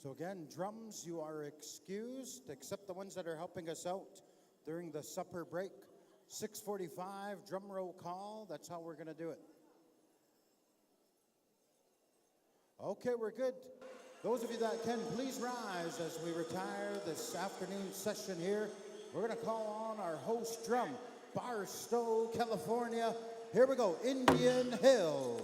So again, drums, you are excused, except the ones that are helping us out during the supper break. 6:45, drum roll call. That's how we're going to do it. Okay, we're good. Those of you that can, please rise as we retire this afternoon session here. We're going to call on our host drum, Barstow, California. Here we go, Indian Hill.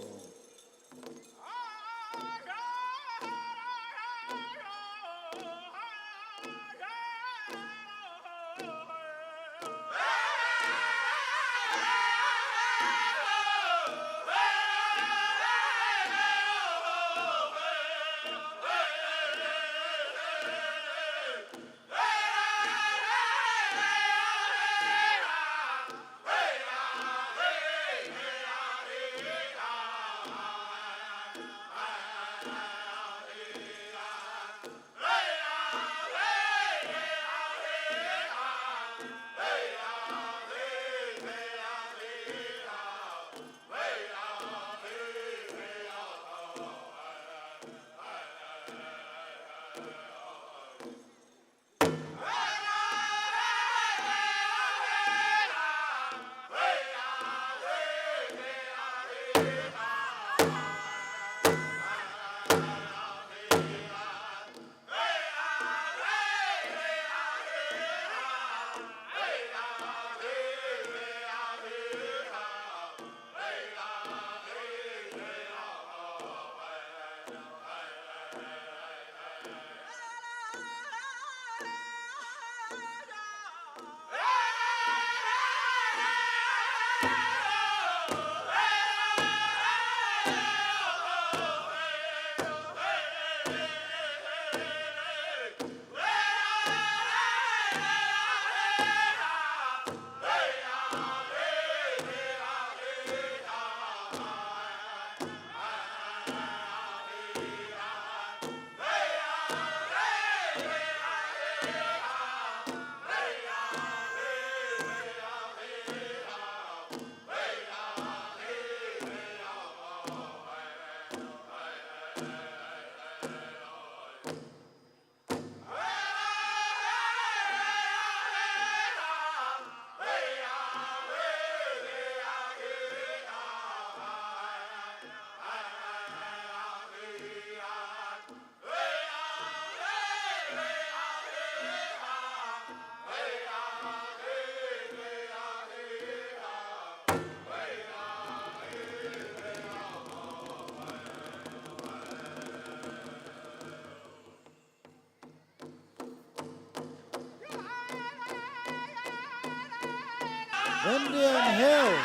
Indian Hill.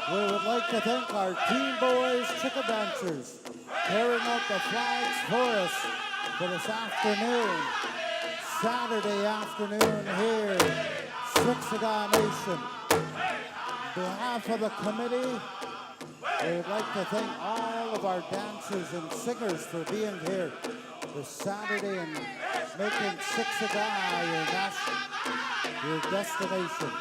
We would like to thank our Teen Boys Chicken Dancers carrying out the flags for us for this afternoon, Saturday afternoon here, Siksika Nation. On behalf of the committee, we would like to thank all of our dancers and singers for being here this Saturday and making Siksika your destination.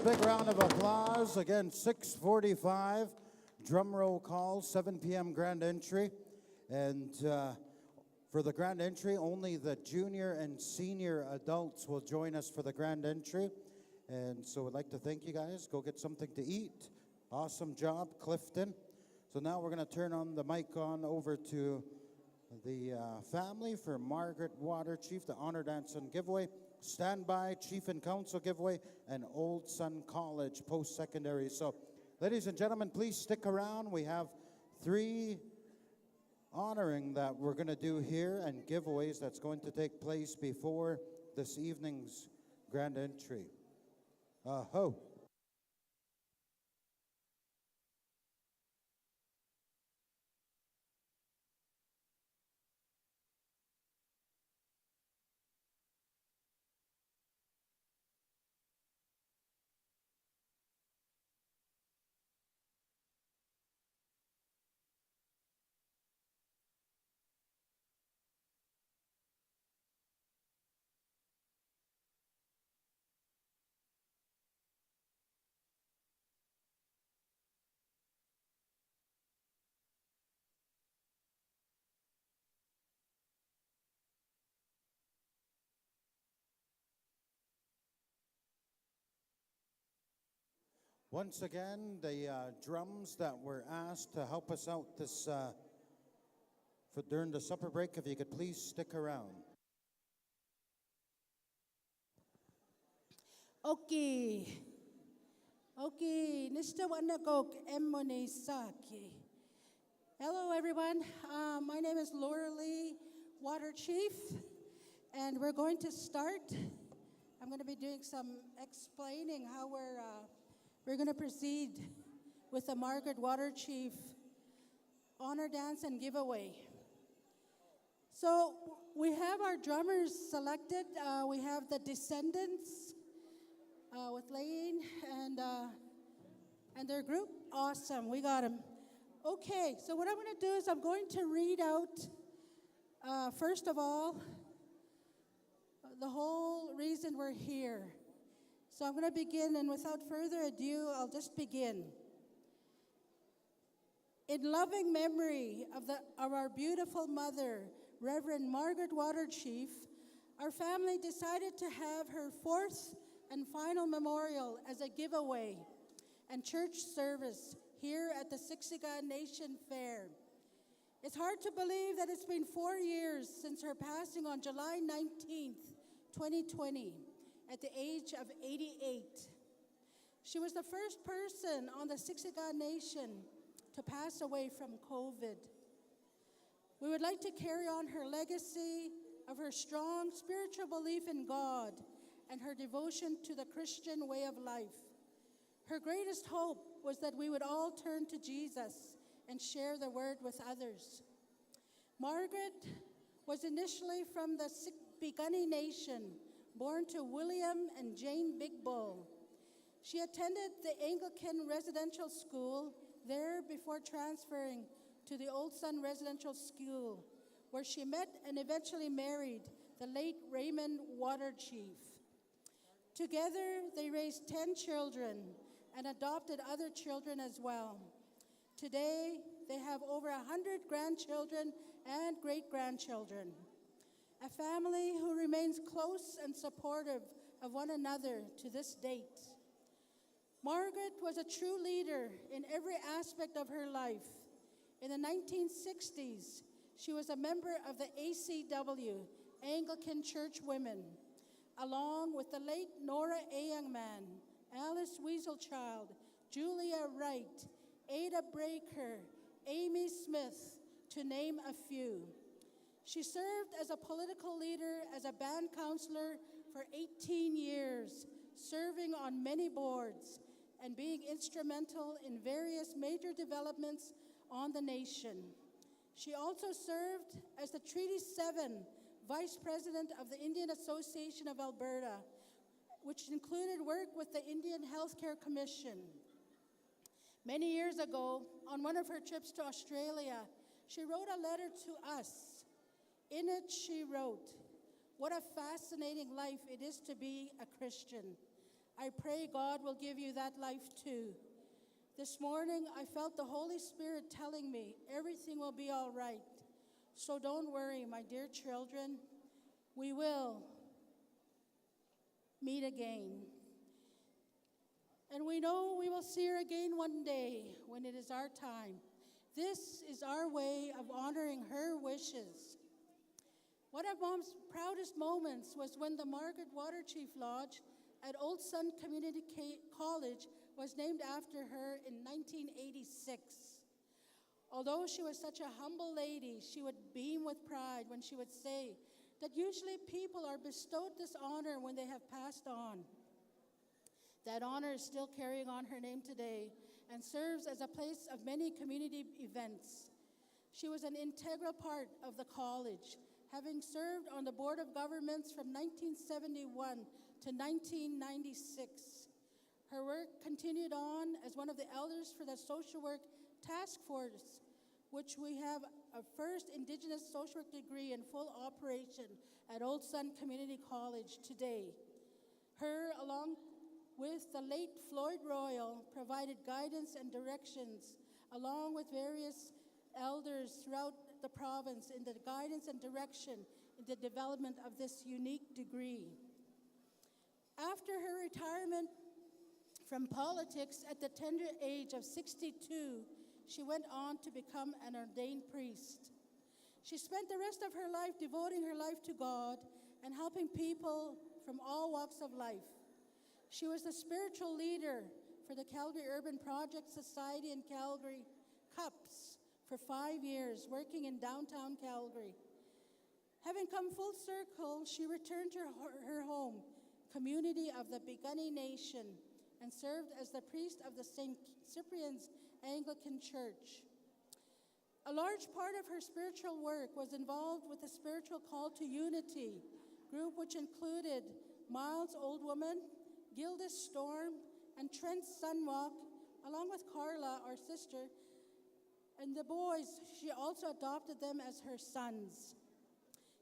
Big round of applause. Again, 6:45, drum roll call, 7 p.m. grand entry. And for the grand entry, only the junior and senior adults will join us for the grand entry. And so I'd like to thank you guys. Go get something to eat. Awesome job, Clifton. So now we're going to turn on the mic on over to the family for Margaret Water Chief, the Honor Dance and Giveaway, Standby Chief and Council Giveaway, and Old Sun College Post-Secondary. So, ladies and gentlemen, please stick around. We have 3 honoring that we're going to do here and giveaways that's going to take place before this evening's grand entry. Ho! Once again, the drums that were asked to help us out this during the supper break, if you could please stick around. Okay. Okay, Nista Wanagok Emmone Saki. Hello, everyone. My name is Laura Lee, Water Chief, and we're going to start. I'm going to be doing some explaining how we're going to proceed with the Margaret Water Chief Honor Dance and Giveaway. So we have our drummers selected. We have the Descendants with Lane and their group. Awesome, we got them. Okay, so what I'm going to do is I'm going to read out, first of all, the whole reason we're here. So I'm going to begin, and without further ado, I'll just begin. In loving memory of our beautiful mother, Reverend Margaret Water Chief, our family decided to have her 4th and final memorial as a giveaway and church service here at the Siksika Nation Fair. It's hard to believe that it's been 4 years since her passing on July 19th, 2020, at the age of 88. She was the first person on the Siksika Nation to pass away from COVID. We would like to carry on her legacy of her strong spiritual belief in God and her devotion to the Christian way of life. Her greatest hope was that we would all turn to Jesus and share the word with others. Margaret was initially from the Siksika Nation, born to William and Jane Big Bull. She attended the Anglican Residential School there before transferring to the Old Sun Residential School, where she met and eventually married the late Raymond Water Chief. Together, they raised 10 children and adopted other children as well. Today, they have over 100 grandchildren and great-grandchildren. A family who remains close and supportive of one another to this date. Margaret was a true leader in every aspect of her life. In the 1960s, she was a member of the ACW, Anglican Church Women, along with the late Nora Ayangman, Alice Weaselchild, Julia Wright, Ada Breaker, Amy Smith, to name a few. She served as a political leader, as a band counselor for 18 years, serving on many boards and being instrumental in various major developments on the nation. She also served as the Treaty 7 Vice President of the Indian Association of Alberta, which included work with the Indian Healthcare Commission. Many years ago, on one of her trips to Australia, she wrote a letter to us. In it, she wrote, "What a fascinating life it is to be a Christian. I pray God will give you that life too. This morning, I felt the Holy Spirit telling me everything will be all right. So don't worry, my dear children. We will meet again. And we know we will see her again one day when it is our time. This is our way of honoring her wishes. One of Mom's proudest moments was when the Margaret Water Chief Lodge at Old Sun Community College was named after her in 1986. Although she was such a humble lady, she would beam with pride when she would say that usually people are bestowed this honor when they have passed on. That honor is still carrying on her name today and serves as a place of many community events. She was an integral part of the college, having served on the Board of Governments from 1971 to 1996. Her work continued on as one of the elders for the Social Work Task Force, which we have a first Indigenous social work degree in full operation at Old Sun Community College today. Her, along with the late Floyd Royal, provided guidance and directions, along with various elders throughout the province in the guidance and direction in the development of this unique degree. After her retirement from politics at the tender age of 62, she went on to become an ordained priest. She spent the rest of her life devoting her life to God and helping people from all walks of life. She was the spiritual leader for the Calgary Urban Project Society in Calgary, CUPS, for 5 years, working in downtown Calgary. Having come full circle, she returned to her home, community of the Siksika Nation, and served as the priest of the St. Cyprian's Anglican Church. A large part of her spiritual work was involved with the Spiritual Call to Unity group, which included Miles Old Woman, Gilda's Storm, and Trent's Sunwalk, along with Carla, our sister, and the boys. She also adopted them as her sons.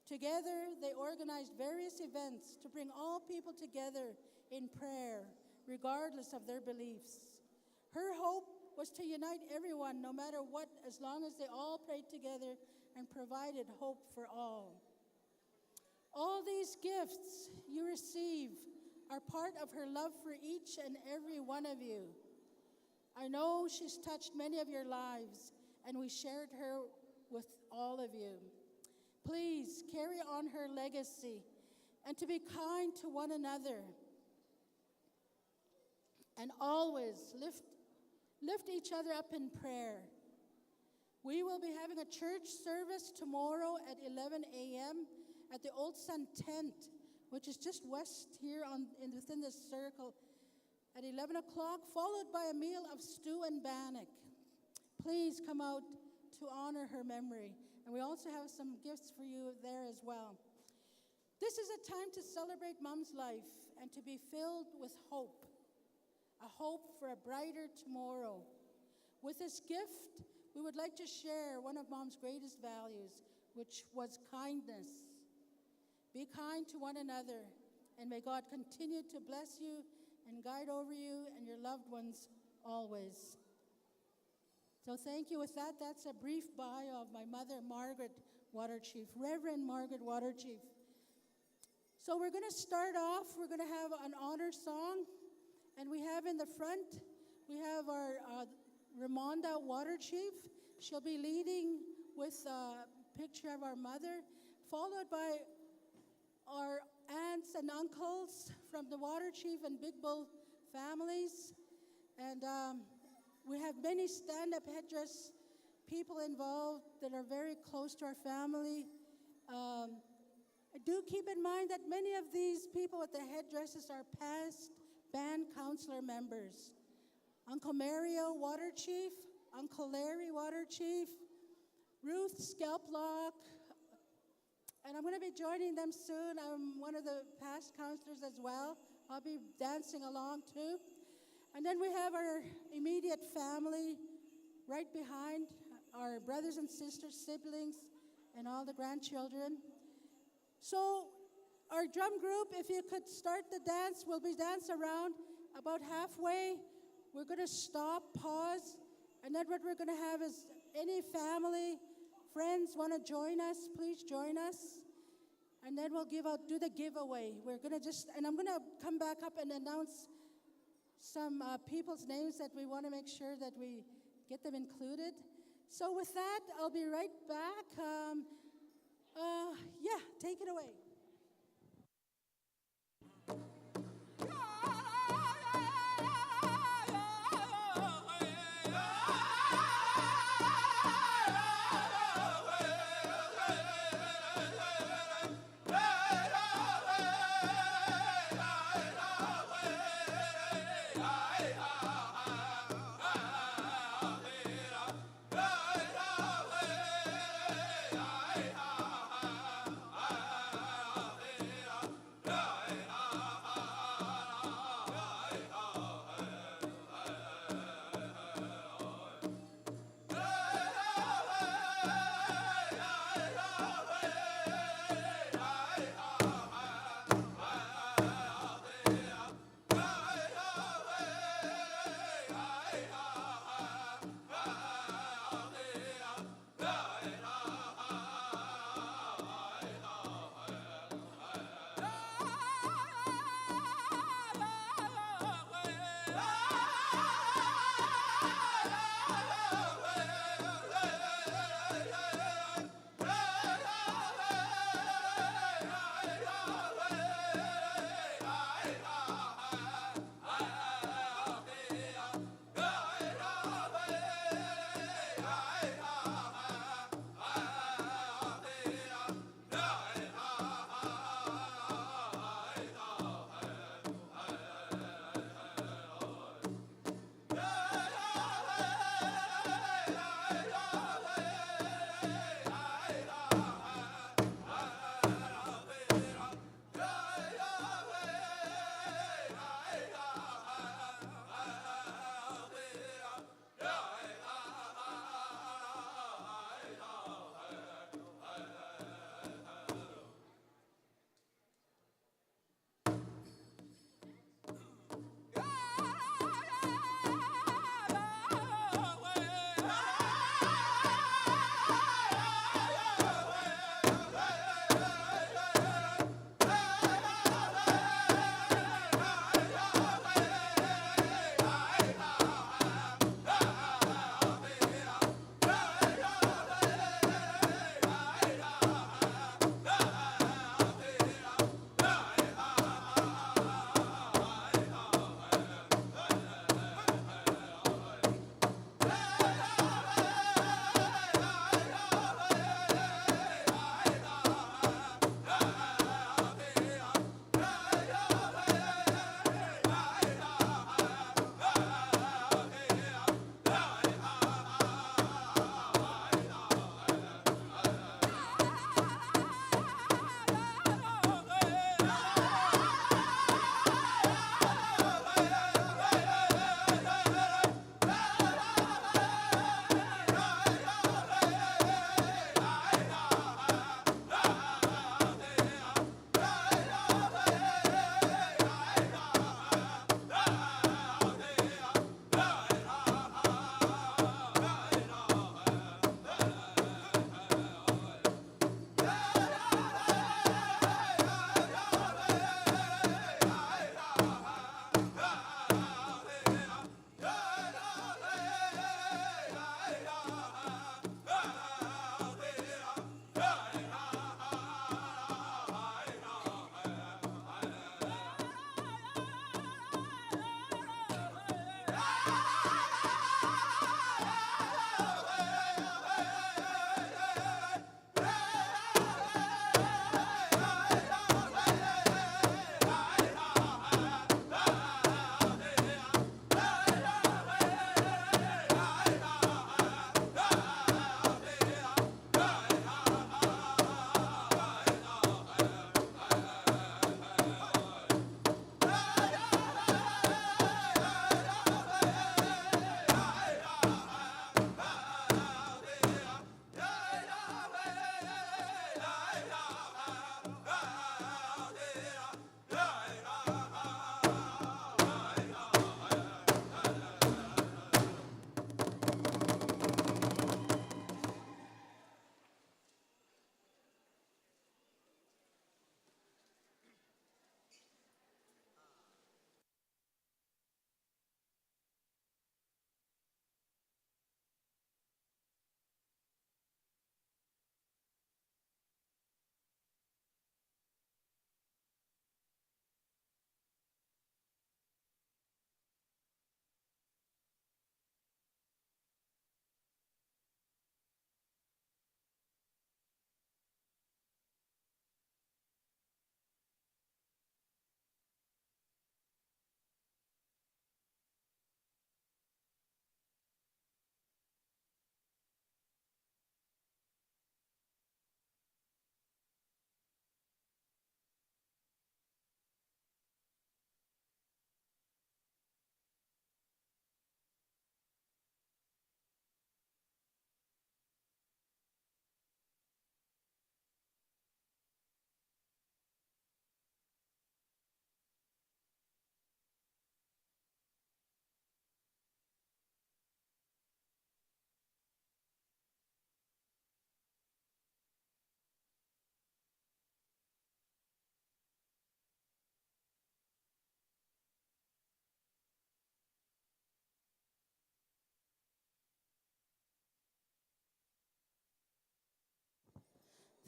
Together, they organized various events to bring all people together in prayer, regardless of their beliefs. Her hope was to unite everyone, no matter what, as long as they all prayed together and provided hope for all. All these gifts you receive are part of her love for each and every one of you. I know she's touched many of your lives, and we shared her with all of you. Please carry on her legacy and to be kind to one another. And always lift each other up in prayer. We will be having a church service tomorrow at 11 a.m. at the Old Sun Tent, which is just west here within this circle, at 11 o'clock, followed by a meal of stew and bannock. Please come out to honor her memory. And we also have some gifts for you there as well. This is a time to celebrate Mom's life and to be filled with hope, a hope for a brighter tomorrow. With this gift, we would like to share one of Mom's greatest values, which was kindness. Be kind to one another, and may God continue to bless you and guide over you and your loved ones always. So thank you. With that, that's a brief bio of my mother, Margaret Water Chief, Reverend Margaret Water Chief. So we're going to start off, we're going to have an honor song, and we have in the front, we have our Ramonda Water Chief. She'll be leading with a picture of our mother, followed by our aunts and uncles from the Water Chief and Big Bull families. And we have many stand-up headdress people involved that are very close to our family. Do keep in mind that many of these people with the headdresses are past band counselor members. Uncle Mario, Water Chief, Uncle Larry, Water Chief, Ruth Scalplock, and I'm going to be joining them soon. I'm one of the past counselors as well. I'll be dancing along too. And then we have our immediate family right behind, our brothers and sisters, siblings, and all the grandchildren. So our drum group, if you could start the dance, we'll be dancing around about halfway. We're going to stop, pause, and then what we're going to have is any family, friends want to join us, please join us. And then we'll do the giveaway. We're going to and I'm going to come back up and announce some people's names that we want to make sure that we get them included. So with that, I'll be right back. Yeah, take it away.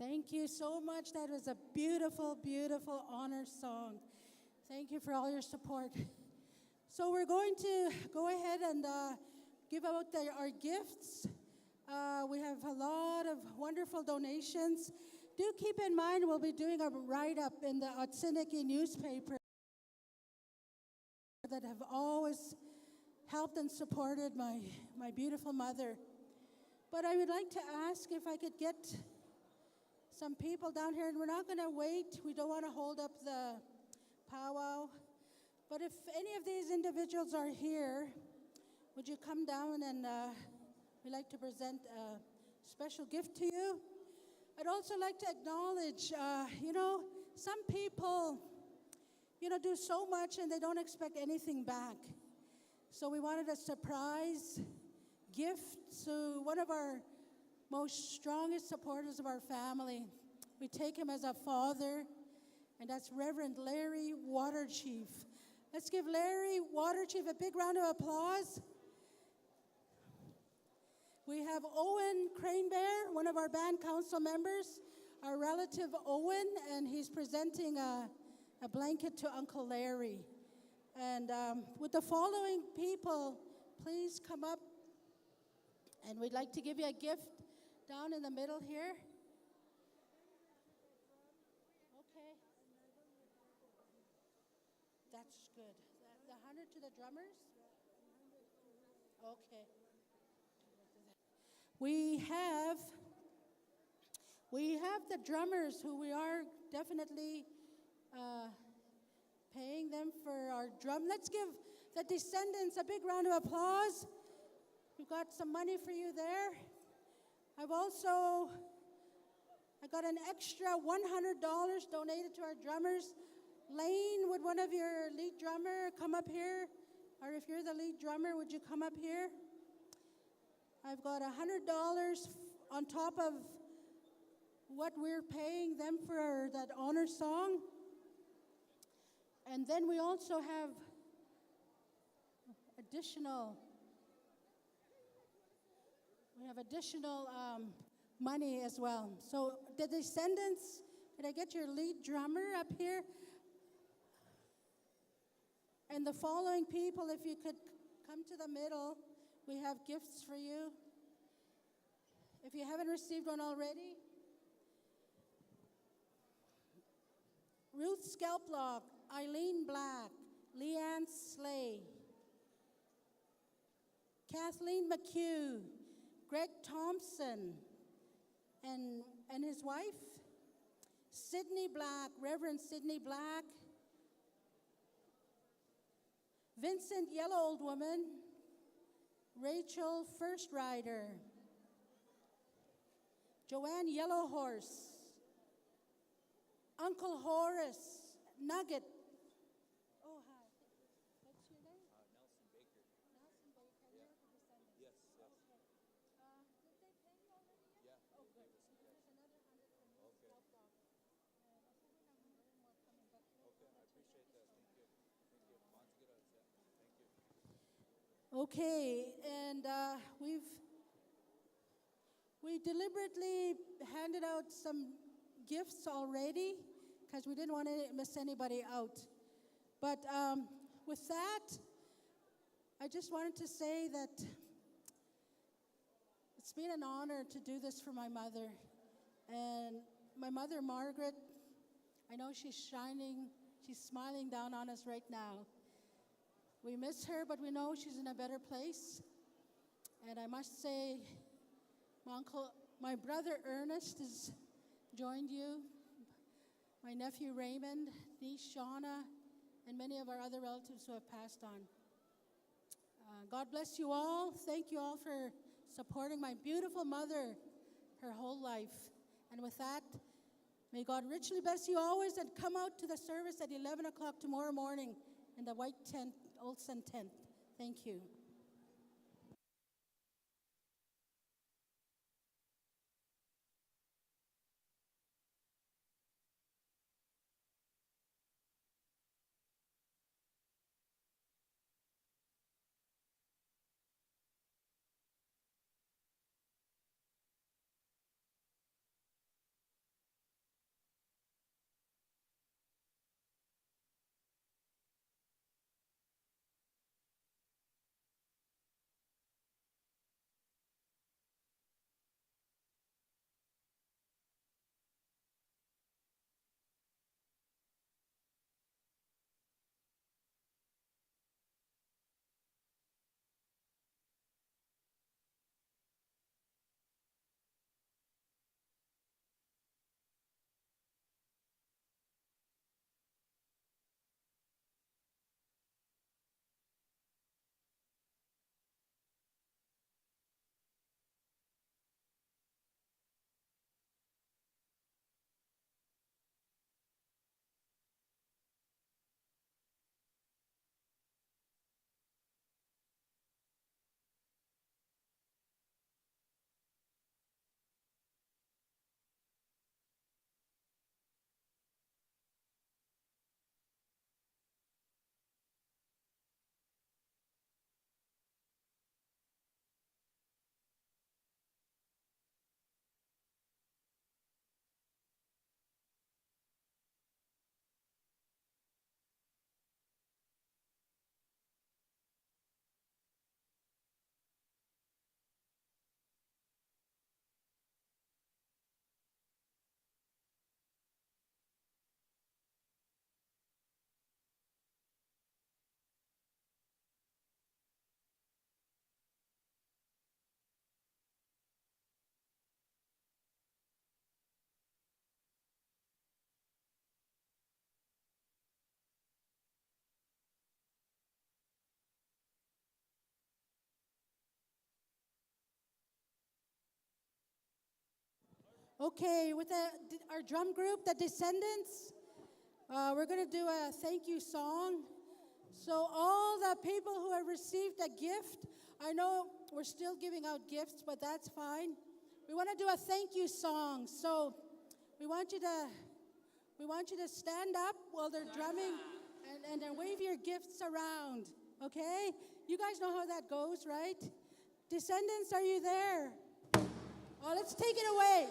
Thank you so much. That was a beautiful, beautiful honor song. Thank you for all your support. So we're going to go ahead and give out our gifts. We have a lot of wonderful donations. Do keep in mind we'll be doing a write-up in the Otsiniki newspaper that have always helped and supported my beautiful mother. But I would like to ask if I could get some people down here, and we're not going to wait. We don't want to hold up the powwow. But if any of these individuals are here, would you come down and we'd like to present a special gift to you. I'd also like to acknowledge, some people, do so much and they don't expect anything back. So we wanted a surprise gift to one of our most strongest supporters of our family. We take him as a father, and that's Reverend Larry Waterchief. Let's give Larry Waterchief a big round of applause. We have Owen Cranebear, one of our band council members, our relative Owen, and he's presenting a blanket to Uncle Larry. And with the following people, please come up, and we'd like to give you a gift down in the middle here. Okay. That's good. The 100 to the drummers? Okay. We have the drummers who we are definitely paying them for our drum. Let's give the Descendants a big round of applause. We've got some money for you there. I got an extra $100 donated to our drummers. Lane, would one of your lead drummer come up here? Or if you're the lead drummer, would you come up here? I've got $100 on top of what we're paying them for that honor song. And then we also have additional money as well. So the Descendants, could I get your lead drummer up here? And the following people, if you could come to the middle, we have gifts for you. If you haven't received one already, Ruth Skelplock, Eileen Black, Leanne Slay, Kathleen McHugh, Greg Thompson, and his wife, Sidney Black, Reverend Sidney Black, Vincent Yellow Old Woman, Rachel First Rider, Joanne Yellow Horse, Uncle Horace Nugget. Oh, hi. What's your name? Nelson Baker. Nelson Baker. You're the Descendants. Yes, yes. Okay. Did they pay you already yet? Yeah. Oh, good. Yes. There's another 100 from you. Okay. Help block. I think we have a little more coming, but Okay, I appreciate that. Thank you. Thank you. Want to get us, yeah. Thank you. Okay, and we deliberately handed out some gifts already because we didn't want to miss anybody out. But with that, I just wanted to say that it's been an honor to do this for my mother. And my mother, Margaret, I know she's smiling down on us right now. We miss her, but we know she's in a better place. And I must say, my brother Ernest has joined you, my nephew Raymond, niece Shauna, and many of our other relatives who have passed on. God bless you all. Thank you all for supporting my beautiful mother her whole life. And with that, may God richly bless you always, and come out to the service at 11 o'clock tomorrow morning in the white tent, Olsen tent. Thank you. Okay, with our drum group, the Descendants, we're going to do a thank you song. So all the people who have received a gift, I know we're still giving out gifts, but that's fine. We want to do a thank you song. So we want you to stand up while they're drumming and then wave your gifts around, okay? You guys know how that goes, right? Descendants, are you there? Oh, let's take it away.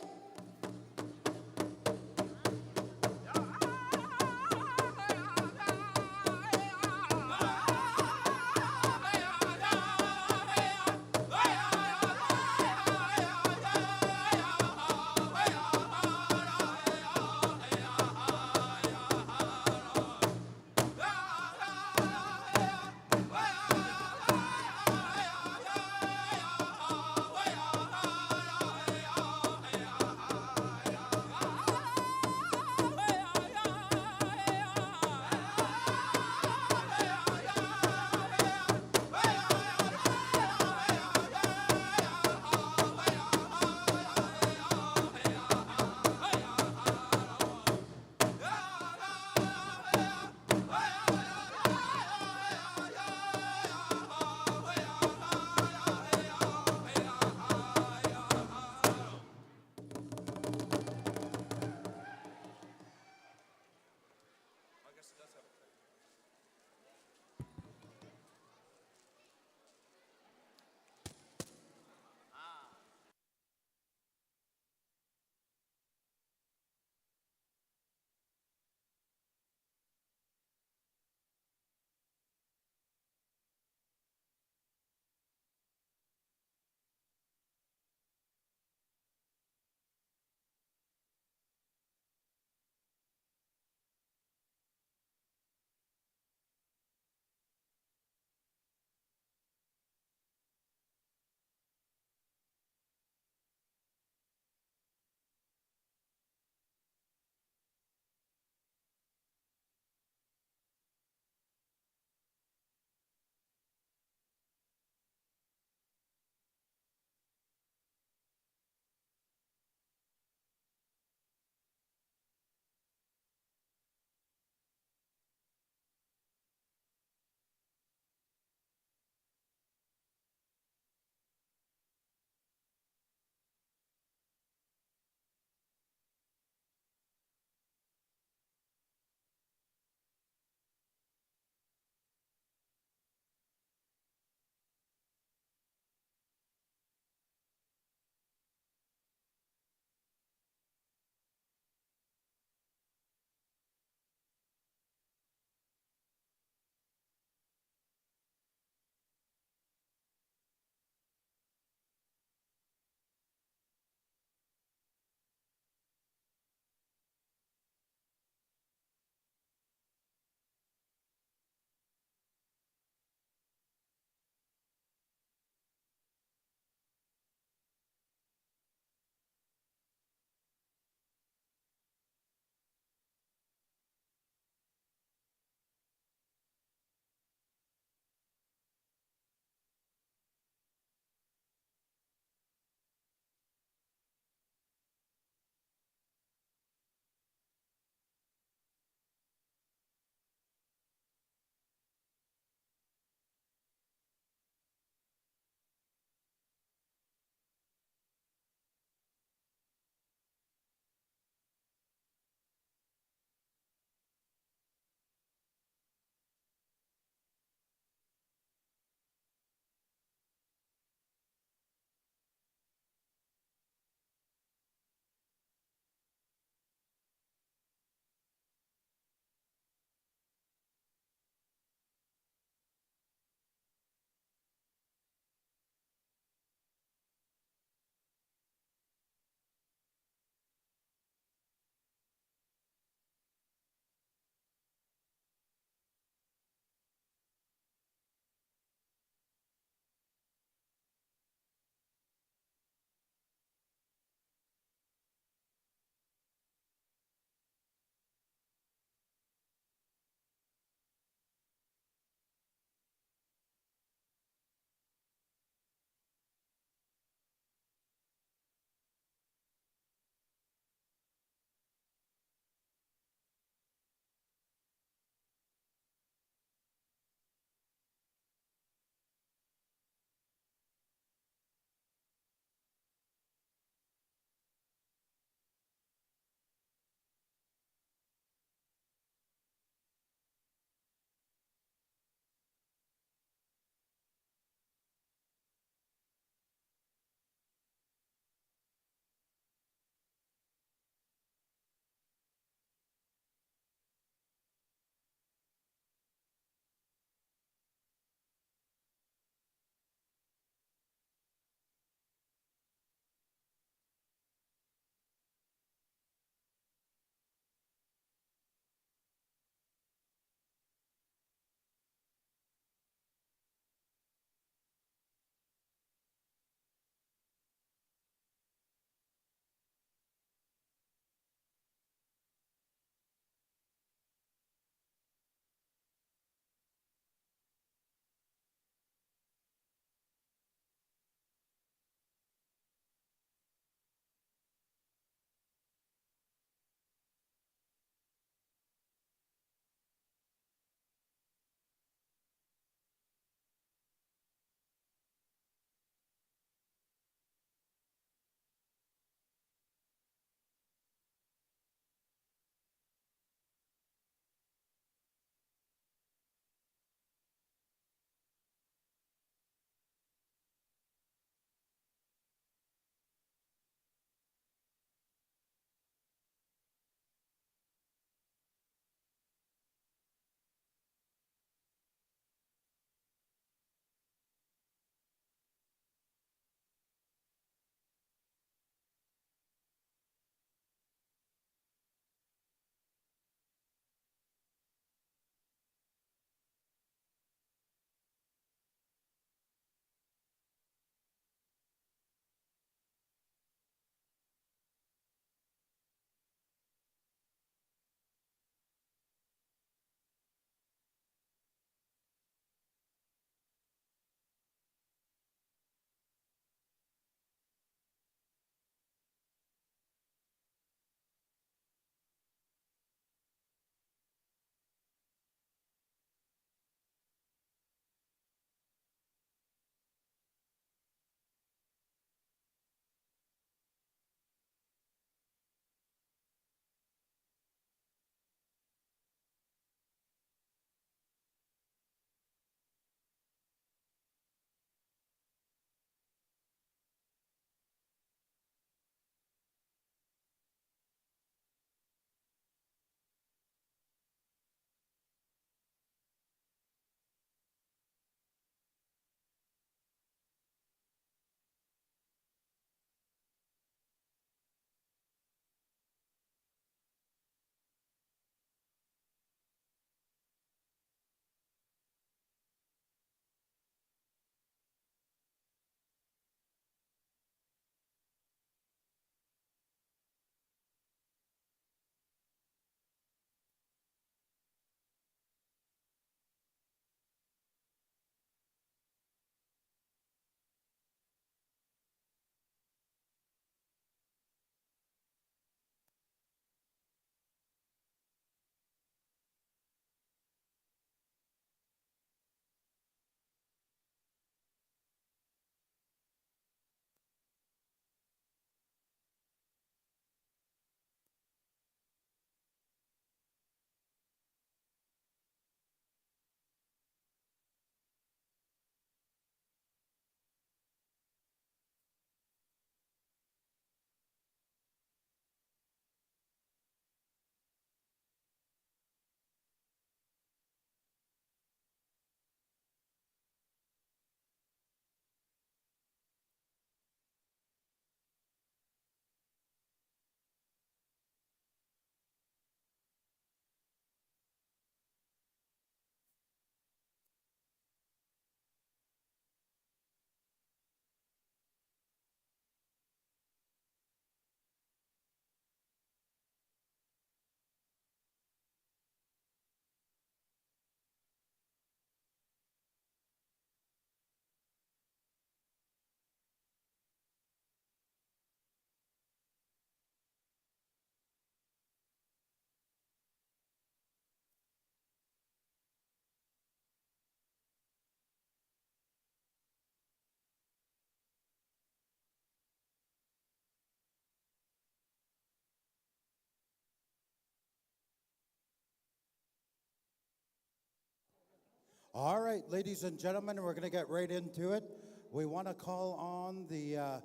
All right, ladies and gentlemen, we're going to get right into it. We want to call on the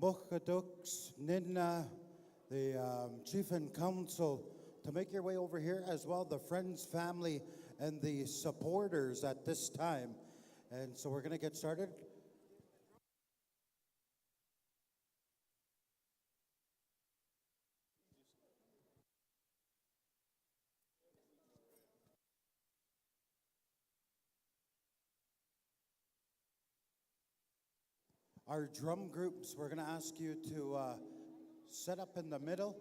Mukaduks, Nina, the Chief and Council, to make your way over here, as well the friends, family, and the supporters at this time. And so we're going to get started. Our drum groups, we're going to ask you to set up in the middle.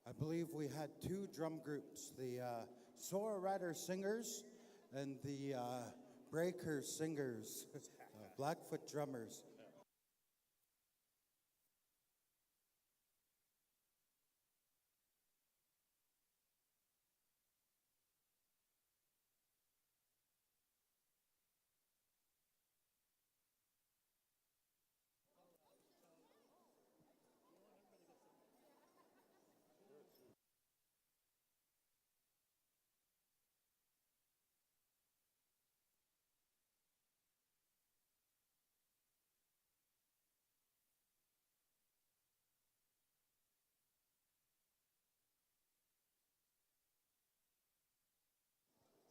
I believe we had two drum groups, the Sora Rider Singers and the Breaker Singers, Blackfoot drummers.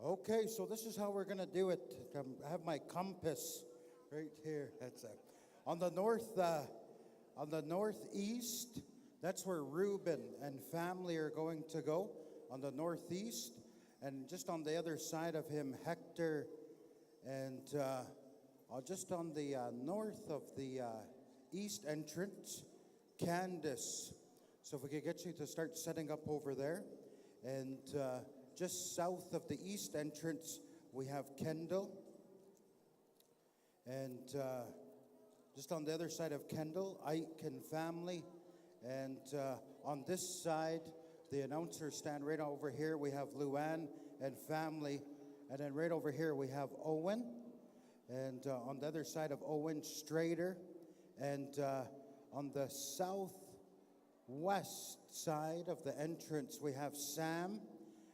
Okay, so this is how we're gonna do it. I have my compass right here. That's it. On the northeast, that's where Reuben and family are going to go. On the northeast, and just on the other side of him, Hector, and just on the north of the east entrance, Candace. So if we could get you to start setting up over there, and. Just south of the east entrance, we have Kendall. And just on the other side of Kendall, Ike and family. And on this side, the announcers stand right over here. We have Luann and family. And then right over here, we have Owen. And on the other side of Owen, Strader. And on the southwest side of the entrance, we have Sam.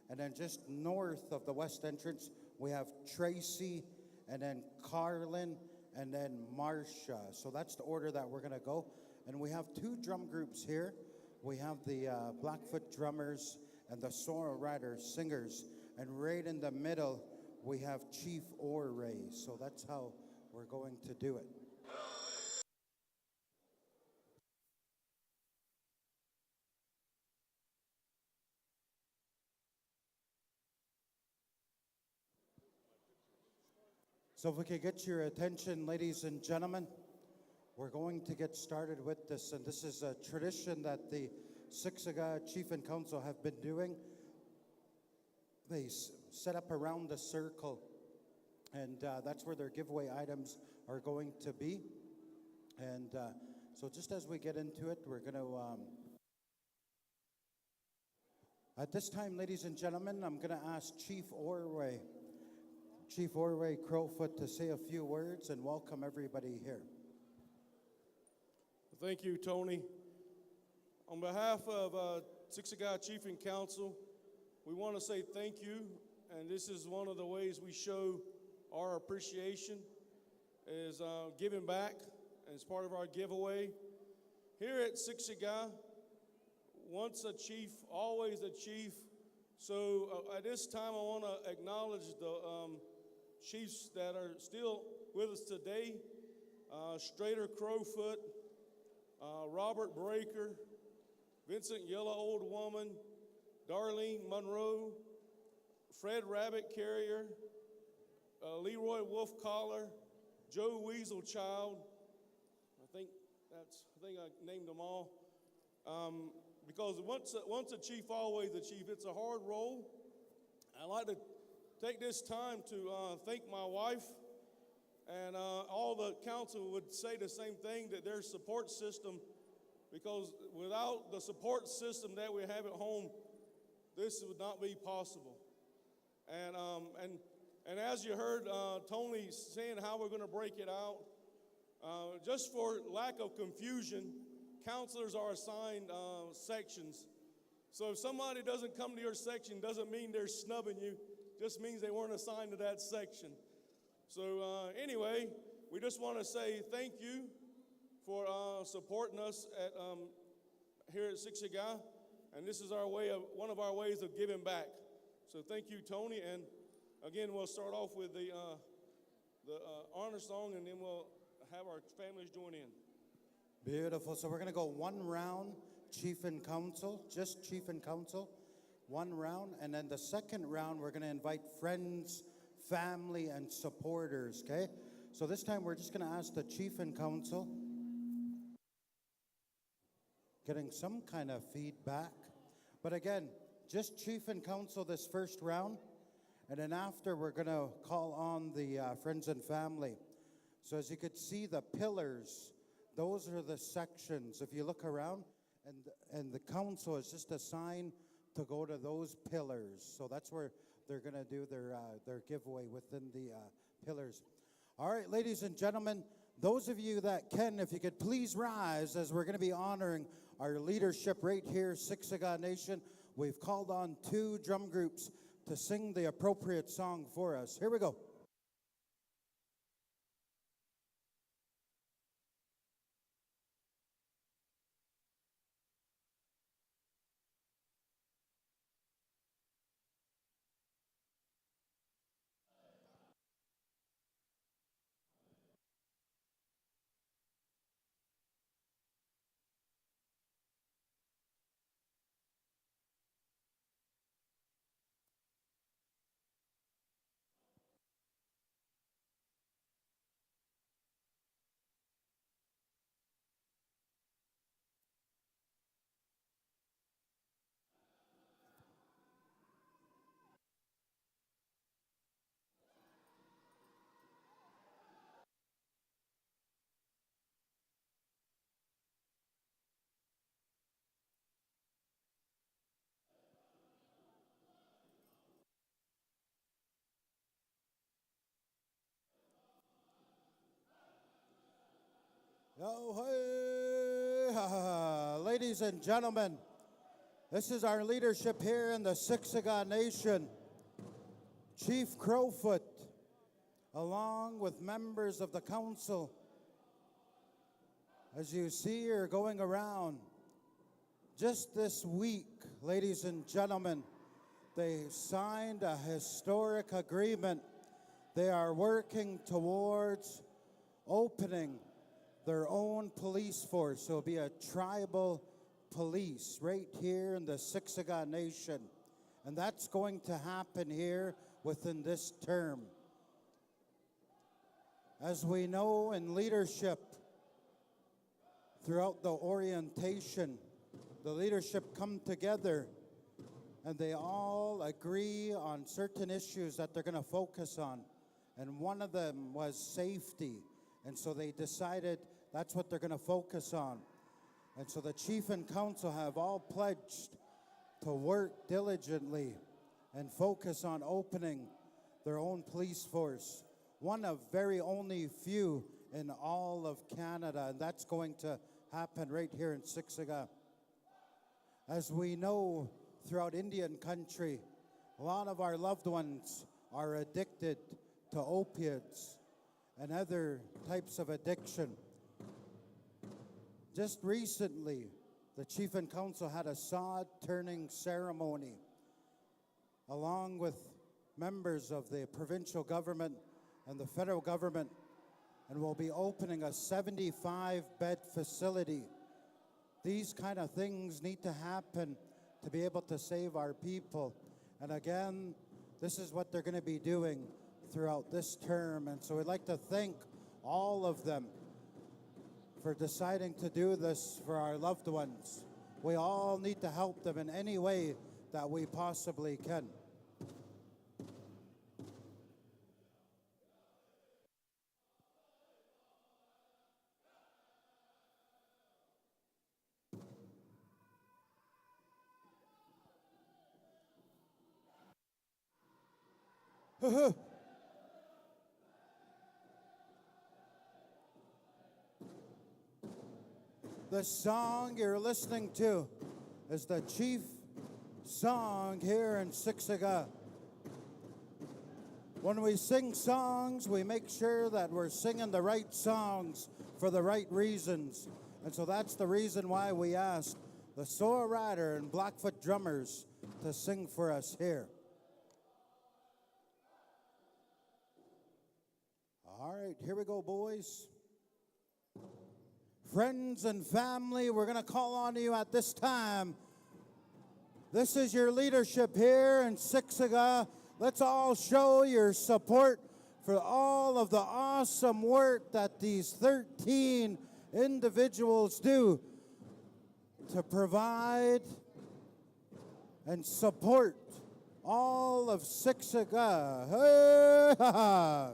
And then just north of the west entrance, we have Tracy, and then Carlin, and then Marcia. So that's the order that we're gonna go. And we have two drum groups here. We have the Blackfoot drummers and the Sora Rider singers. And right in the middle, we have Chief Orray. So that's how we're going to do it. So if we could get your attention, ladies and gentlemen, we're going to get started with this. And this is a tradition that the Siksika Chief and Council have been doing. They set up around the circle, and that's where their giveaway items are going to be. And so just as we get into it, we're going to... At this time, ladies and gentlemen, I'm going to ask Chief Orray Crowfoot to say a few words and welcome everybody here. Thank you, Tony. On behalf of Siksika Chief and Council, we want to say thank you, and this is one of the ways we show our appreciation is giving back as part of our giveaway. Here at Siksika, once a chief, always a chief. So at this time, I want to acknowledge the chiefs that are still with us today. Strader Crowfoot, Robert Breaker, Vincent Yellow Old Woman, Darlene Monroe, Fred Rabbit Carrier, Leroy Wolf Collar, Joe Weasel Child. I think I named them all. Because once a chief, always a chief. It's a hard role. I'd like to take this time to thank my wife, and all the council would say the same thing, that their support system, because without the support system that we have at home, this would not be possible. And as you heard Tony saying how we're going to break it out, just for lack of confusion, counselors are assigned sections. So if somebody doesn't come to your section, doesn't mean they're snubbing you, just means they weren't assigned to that section. So anyway, we just want to say thank you for supporting us at here at Siksika, and this is our way of one of our ways of giving back. So thank you, Tony, and again, we'll start off with the honor song, and then we'll have our families join in. Beautiful. So we're going to go one round, Chief and Council, just Chief and Council, one round. And then the second round, we're going to invite friends, family, and supporters, okay? So this time, we're just going to ask the Chief and Council, getting some kind of feedback. But again, just Chief and Council this first round. And then after, we're going to call on the friends and family. So as you could see, the pillars, those are the sections. If you look around, and the council is just assigned to go to those pillars. So that's where they're going to do their giveaway within the pillars. All right, ladies and gentlemen, those of you that can, if you could please rise, as we're going to be honoring our leadership right here, Siksika Nation. We've called on 2 drum groups to sing the appropriate song for us. Here we go. Oh, hey, ha, ha, ha. Ladies and gentlemen, this is our leadership here in the Siksika Nation. Chief Crowfoot, along with members of the council, as you see, are going around. Just this week, ladies and gentlemen, they signed a historic agreement. They are working towards opening their own police force. So it'll be a tribal police right here in the Siksika Nation. And that's going to happen here within this term. As we know in leadership, throughout the orientation, the leadership come together and they all agree on certain issues that they're going to focus on. And one of them was safety. And so they decided that's what they're going to focus on. And so the chief and council have all pledged to work diligently and focus on opening their own police force. One of very only few in all of Canada, and that's going to happen right here in Siksika. As we know, throughout Indian country, a lot of our loved ones are addicted to opiates and other types of addiction. Just recently, the chief and council had a sod turning ceremony along with members of the provincial government and the federal government, and will be opening a 75-bed facility. These kind of things need to happen to be able to save our people. And again, this is what they're going to be doing throughout this term. And so we'd like to thank all of them for deciding to do this for our loved ones. We all need to help them in any way that we possibly can. The song you're listening to is the Chief song here in Siksika. When we sing songs, we make sure that we're singing the right songs for the right reasons. And so that's the reason why we asked the Soa Rider and Blackfoot drummers to sing for us here. All right, here we go, boys. Friends and family, we're going to call on you at this time. This is your leadership here in Siksika. Let's all show your support for all of the awesome work that these 13 individuals do to provide and support all of Siksika. Hey, ha, ha.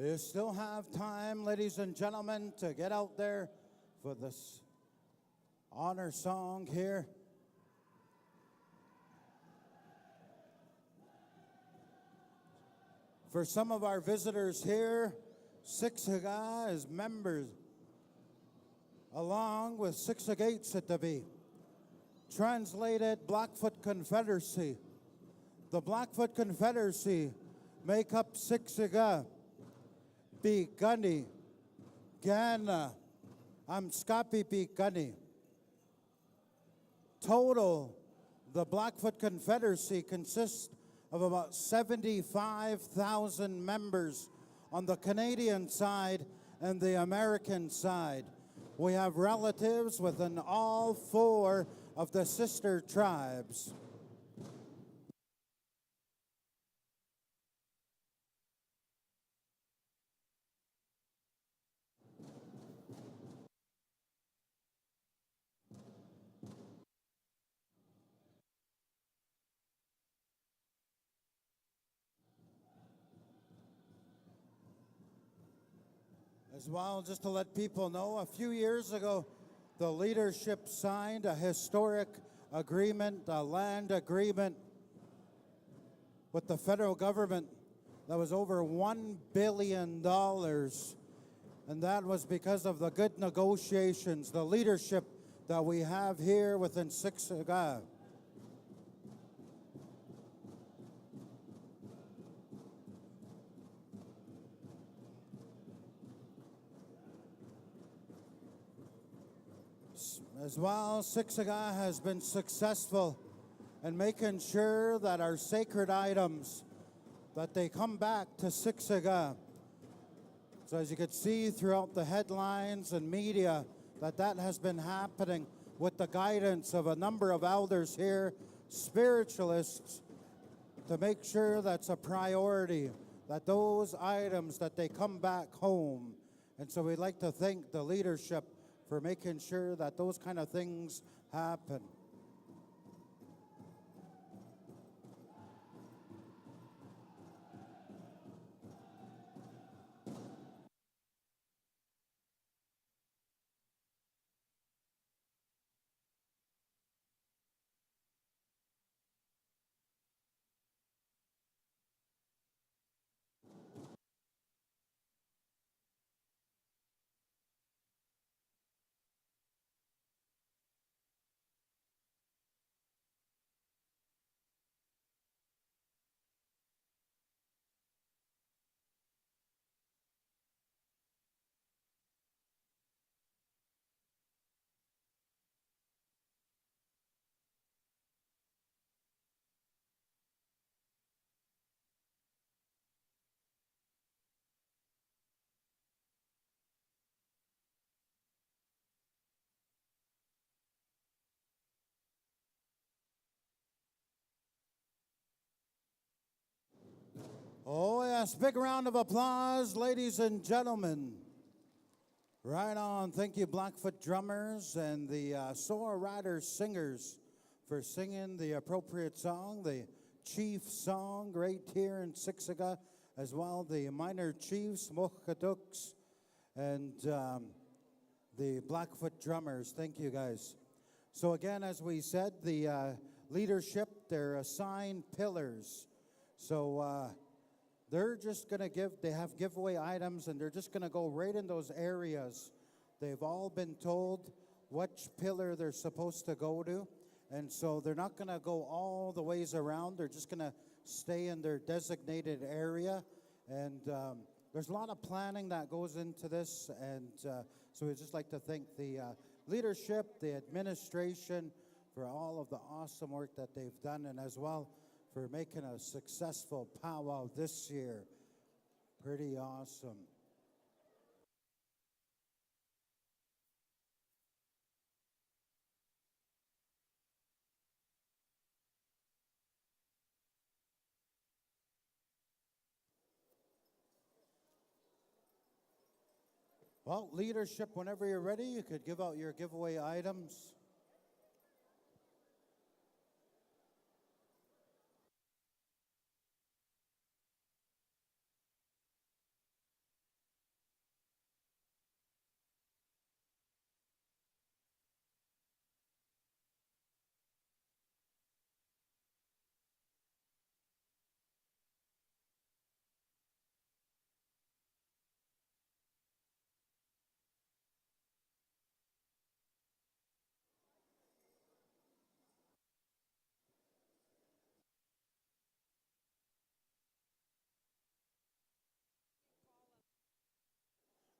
You still have time, ladies and gentlemen, to get out there for this honor song here. For some of our visitors here, Siksika is members, along with Siksikaitsitabi. Translated, Blackfoot Confederacy. The Blackfoot Confederacy make up Siksika, Bigani, Gana, Amskapi Bigani. Total, the Blackfoot Confederacy consists of about 75,000 members on the Canadian side and the American side. We have relatives within all 4 of the sister tribes. As well, just to let people know, a few years ago, the leadership signed a historic agreement, a land agreement with the federal government that was over $1 billion. And that was because of the good negotiations, the leadership that we have here within Siksika. As well, Siksika has been successful in making sure that our sacred items, that they come back to Siksika. So as you can see throughout the headlines and media, that has been happening with the guidance of a number of elders here, spiritualists, to make sure that's a priority, that those items, that they come back home. And so we'd like to thank the leadership for making sure that those kind of things happen. Oh, yes. Big round of applause, ladies and gentlemen. Right on. Thank you, Blackfoot drummers and the Soar Rider singers for singing the appropriate song, the chief song right here in Siksika, as well the minor chiefs, Mochaduks, and the Blackfoot drummers. Thank you, guys. So again, as we said, the leadership, they're assigned pillars. So they're just going to they have giveaway items, and they're just going to go right in those areas. They've all been told which pillar they're supposed to go to. And so they're not going to go all the ways around. They're just going to stay in their designated area. And there's a lot of planning that goes into this. And so we'd just like to thank the leadership, the administration, for all of the awesome work that they've done, and as well for making a successful powwow this year. Pretty awesome. Well, leadership, whenever you're ready, you could give out your giveaway items.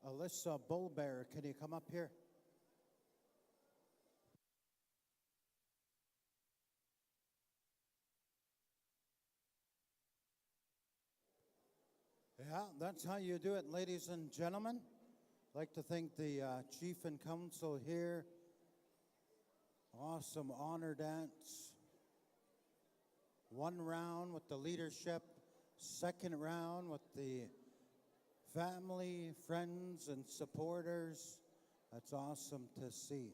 Alyssa Bullbear, can you come up here? Yeah, that's how you do it, ladies and gentlemen. I'd like to thank the chief and council here. Awesome honor dance. One round with the leadership, second round with the family, friends, and supporters. That's awesome to see.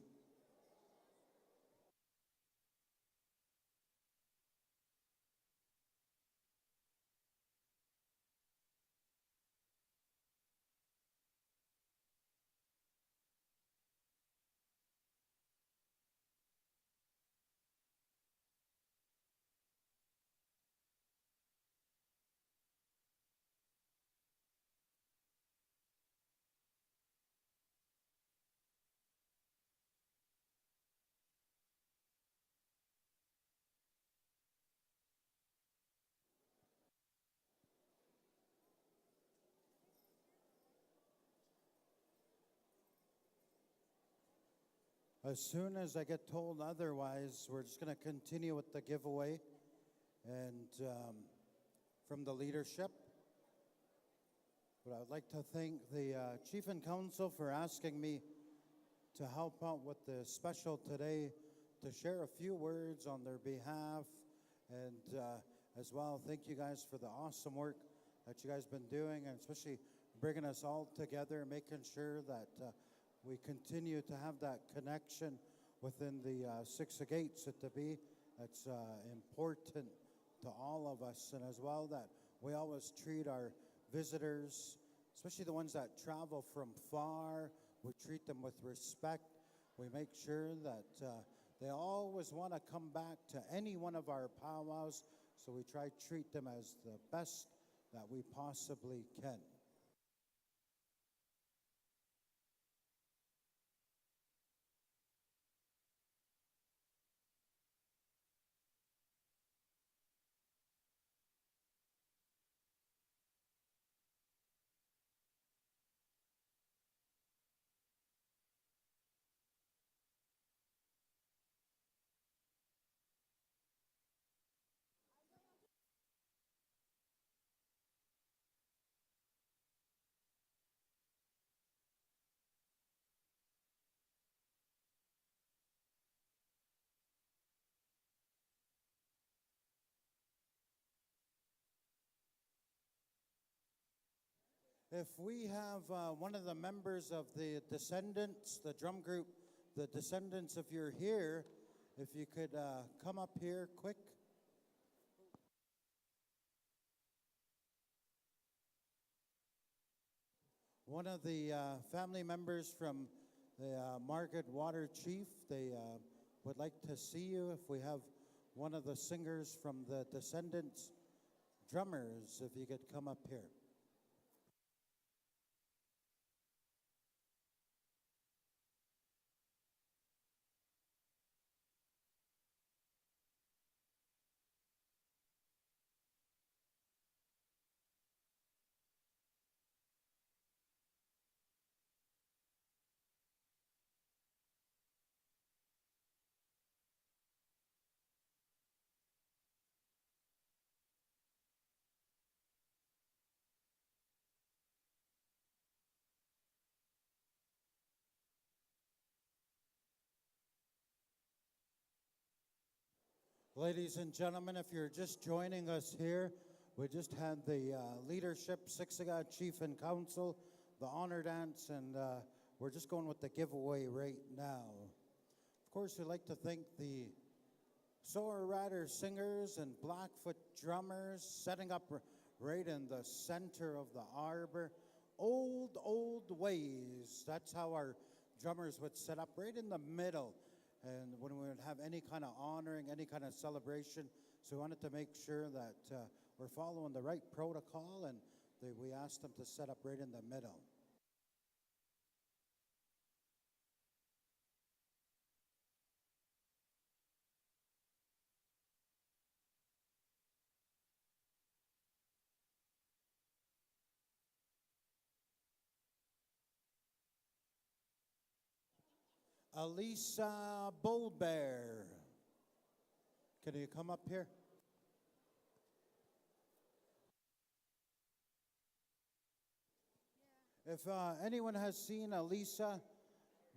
As soon as I get told otherwise, we're just going to continue with the giveaway and from the leadership. But I would like to thank the chief and council for asking me to help out with the special today, to share a few words on their behalf, and as well, thank you guys for the awesome work that you guys been doing, and especially bringing us all together, making sure that we continue to have that connection within the Siksika Gates at the B. That's important to all of us, and as well that we always treat our visitors, especially the ones that travel from far, we treat them with respect. We make sure that they always want to come back to any one of our powwows, so we try to treat them as the best that we possibly can. If we have one of the members of the Descendants, the drum group, the Descendants, if you're here, if you could come up here quick. One of the family members from the Margaret Water Chief, they would like to see you. If we have one of the singers from the Descendants drummers, if you could come up here. Ladies and gentlemen, if you're just joining us here, we just had the leadership, Siksika Chief and Council, the honor dance, and we're just going with the giveaway right now. Of course, we'd like to thank the Soar Rider singers and Blackfoot drummers setting up right in the center of the arbor. Old ways. That's how our drummers would set up right in the middle. And when we would have any kind of honoring, any kind of celebration, so we wanted to make sure that we're following the right protocol, and we asked them to set up right in the middle. Alisa Bullbear, can you come up here? If anyone has seen Alisa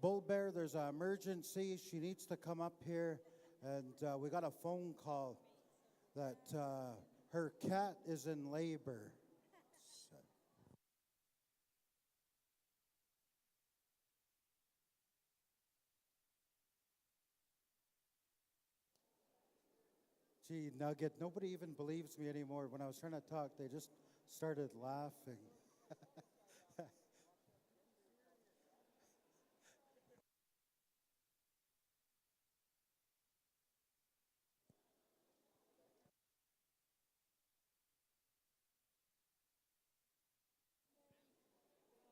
Bullbear, there's an emergency. She needs to come up here, and we got a phone call that her cat is in labor. Gee, Nugget, nobody even believes me anymore. When I was trying to talk, they just started laughing.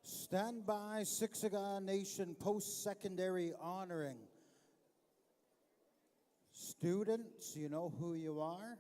Stand by, Siksika Nation post-secondary honoring. Students, you know who you are.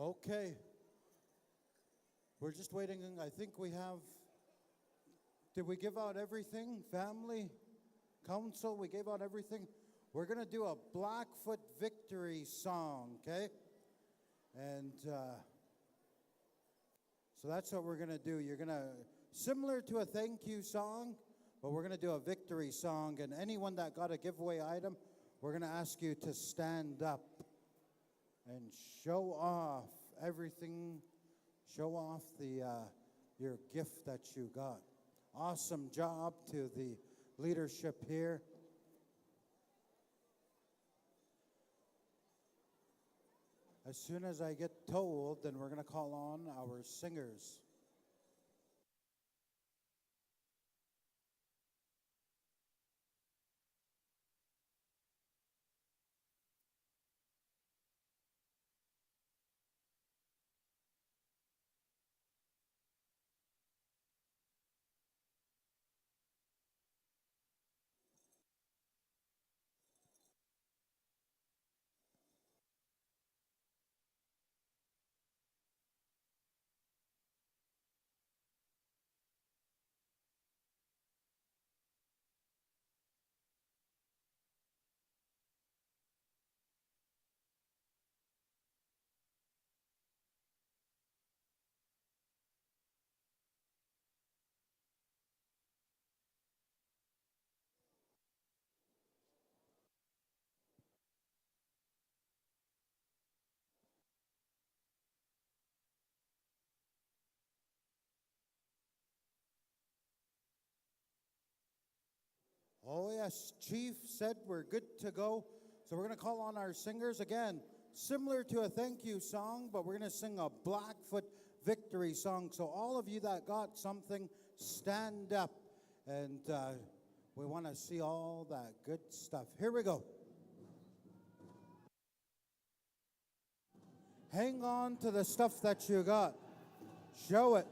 Okay. We're just waiting. I think we have. Did we give out everything? Family, council, we gave out everything. We're going to do a Blackfoot victory song, okay? And so that's what we're going to do. You're going to, similar to a thank you song, but we're going to do a victory song. And anyone that got a giveaway item, we're going to ask you to stand up and show off everything. Show off the your gift that you got. Awesome job to the leadership here. As soon as I get told, then we're going to call on our singers. Oh, yes, Chief said we're good to go. So we're going to call on our singers again, similar to a thank you song, but we're going to sing a Blackfoot victory song. So all of you that got something, stand up. And we want to see all that good stuff. Here we go. Hang on to the stuff that you got. Show it.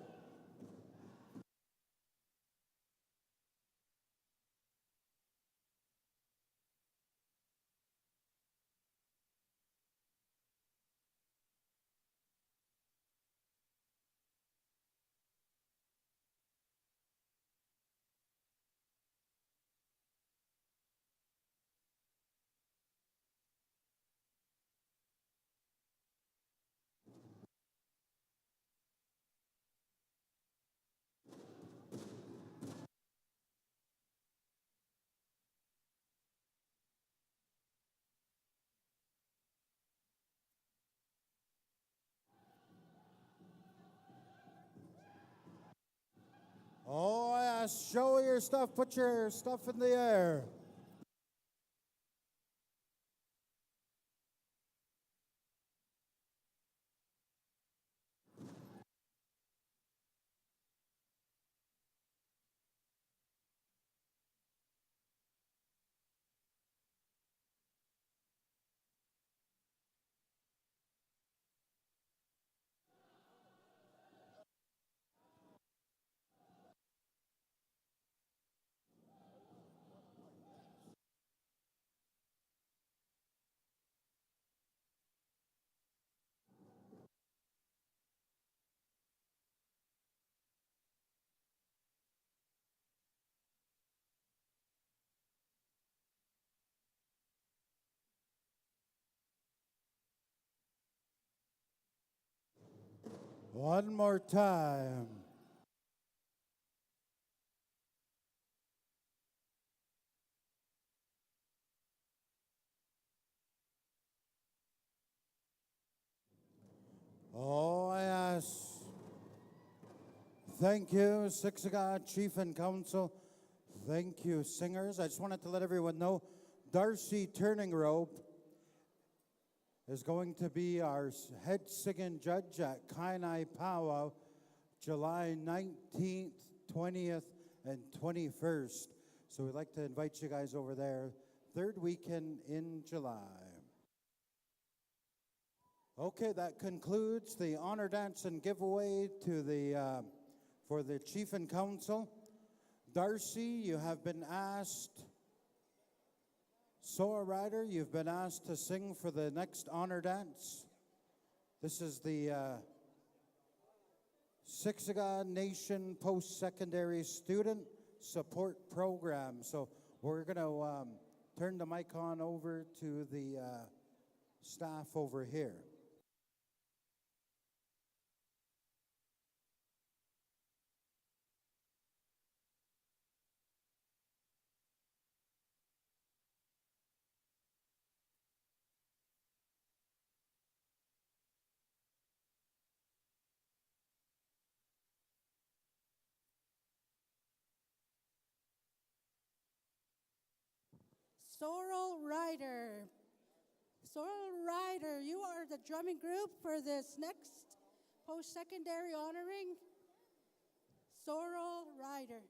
Oh, yes, show your stuff. Put your stuff in the air. One more time. Oh, yes. Thank you, Siksika Chief and Council. Thank you, singers. I just wanted to let everyone know, Darcy Turning Rope is going to be our head singing judge at Kainai Pow Wow, July 19th, 20th, and 21st. So we'd like to invite you guys over there, third weekend in July. Okay, that concludes the honor dance and giveaway to the for the Chief and Council. Darcy, you have been asked. Soa Ryder, you've been asked to sing for the next honor dance. This is the Siksika Nation Post-Secondary Student Support Program. So we're going to turn the mic on over to the staff over here. Sorrel Rider. Sorrel Rider, you are the drumming group for this next post-secondary honoring. Sorrel Rider.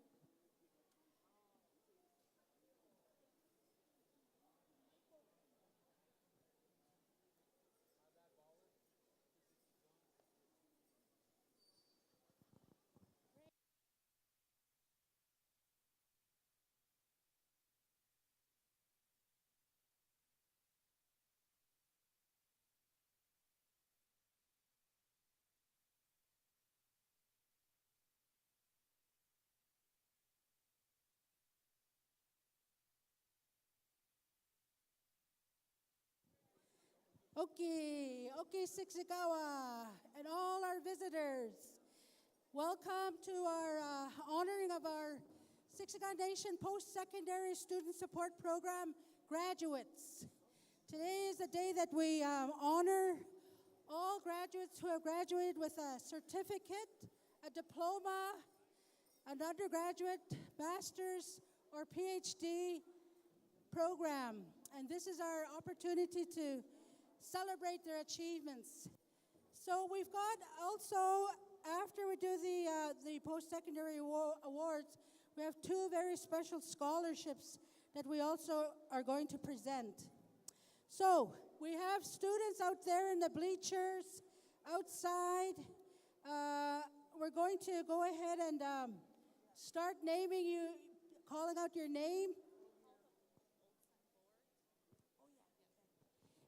Okay, Siksikawa, and all our visitors. Welcome to our honoring of our Siksika Nation Post-Secondary Student Support Program graduates. Today is the day that we honor all graduates who have graduated with a certificate, a diploma, an undergraduate, master's, or PhD program. And this is our opportunity to celebrate their achievements. So we've got also, after we do the post-secondary awards, we have two very special scholarships that we also are going to present. So we have students out there in the bleachers, outside. We're going to go ahead and start naming you, calling out your name.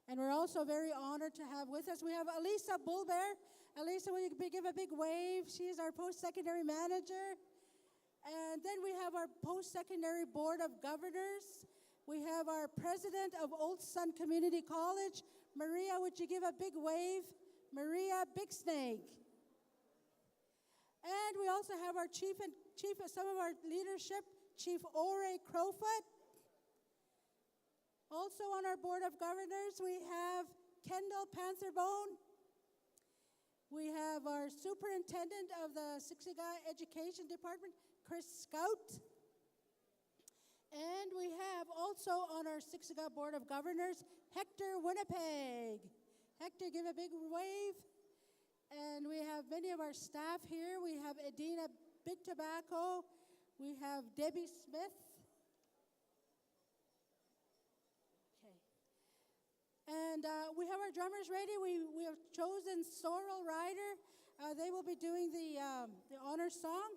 And we're also very honored to have with us, we have Elisa Bullbear. Elisa, will you give a big wave? She is our post-secondary manager. And then we have our post-secondary board of governors. We have our president of Old Sun Community College. Maria, would you give a big wave? Maria Bigsnake. And we also have our chief of some of our leadership, Chief Ore Crowfoot. Also on our board of governors, we have Kendall Pantherbone. We have our superintendent of the Siksika Education Department, Chris Scout. And we have also on our Siksika board of governors, Hector Winnipeg. Hector, give a big wave. And we have many of our staff here. We have Edina Big Tobacco. We have Debbie Smith. And we have our drummers ready. We have chosen Sorrel Rider. They will be doing the honor song.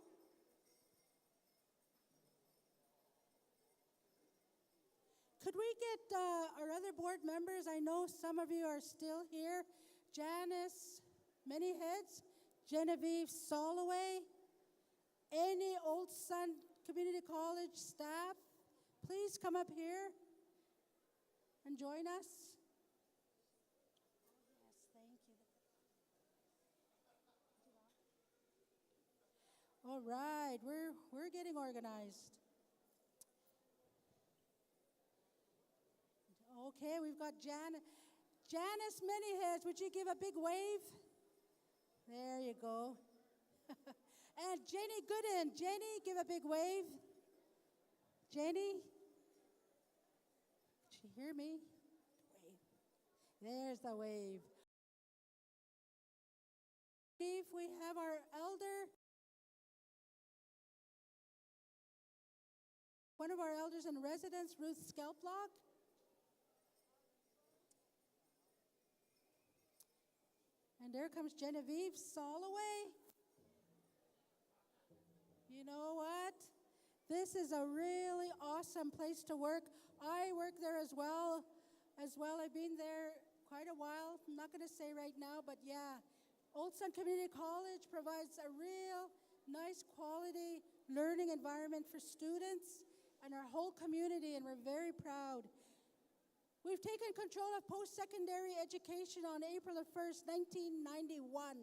Could we get our other board members? I know some of you are still here. Janice Manyheads, Genevieve Soloway, any Old Sun Community College staff, please come up here and join us. All right, we're getting organized. Okay, we've got Janice Manyheads. Would you give a big wave? There you go. And Jenny Gooden. Jenny, give a big wave. Jenny? Did you hear me? Wave. There's the wave. We have our elder. One of our elders in residence, Ruth Skelplock. And there comes Genevieve Soloway. You know what? This is a really awesome place to work. I work there as well. I've been there quite a while. I'm not going to say right now, but yeah, Old Sun Community College provides a real nice quality learning environment for students and our whole community, and we're very proud. We've taken control of post-secondary education on April the 1st, 1991.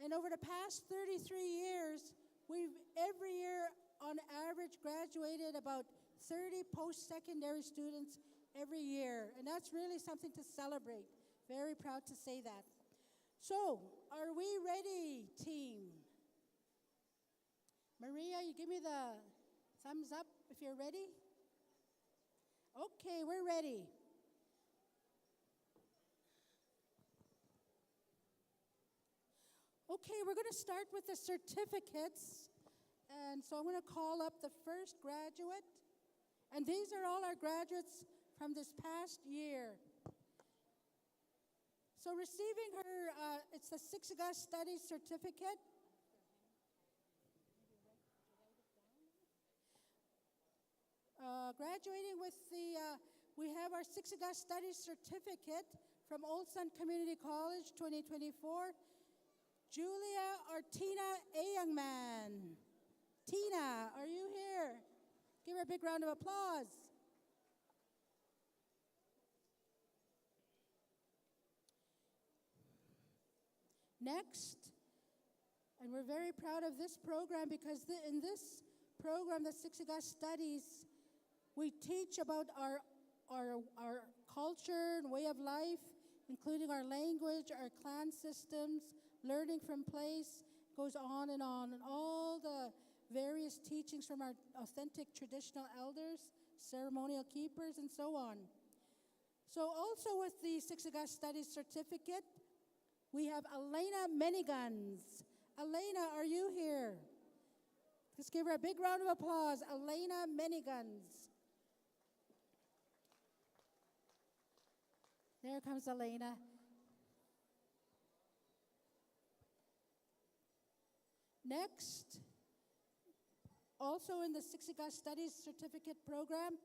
And over the past 33 years, we've every year on average graduated about 30 post-secondary students every year. And that's really something to celebrate. Very proud to say that. So, are we ready, team? Maria, you give me the thumbs up if you're ready. Okay, we're ready. Okay, we're going to start with the certificates. And so I'm going to call up the first graduate. And these are all our graduates from this past year. So receiving her, it's the Siksika Studies Certificate. Graduating with we have our Siksika Studies Certificate from Old Sun Community College 2024. Julia Artina Ayangman. Tina, are you here? Give her a big round of applause. Next, and we're very proud of this program because in this program, the Siksika Studies, we teach about our culture and way of life, including our language, our clan systems, learning from place, goes on, and all the various teachings from our authentic traditional elders, ceremonial keepers, and so on. So also with the Siksika Studies Certificate, we have Elena Menigans. Elena, are you here? Let's give her a big round of applause. Elena Menigans. There comes Elena. Next, also in the Siksika Studies Certificate Program,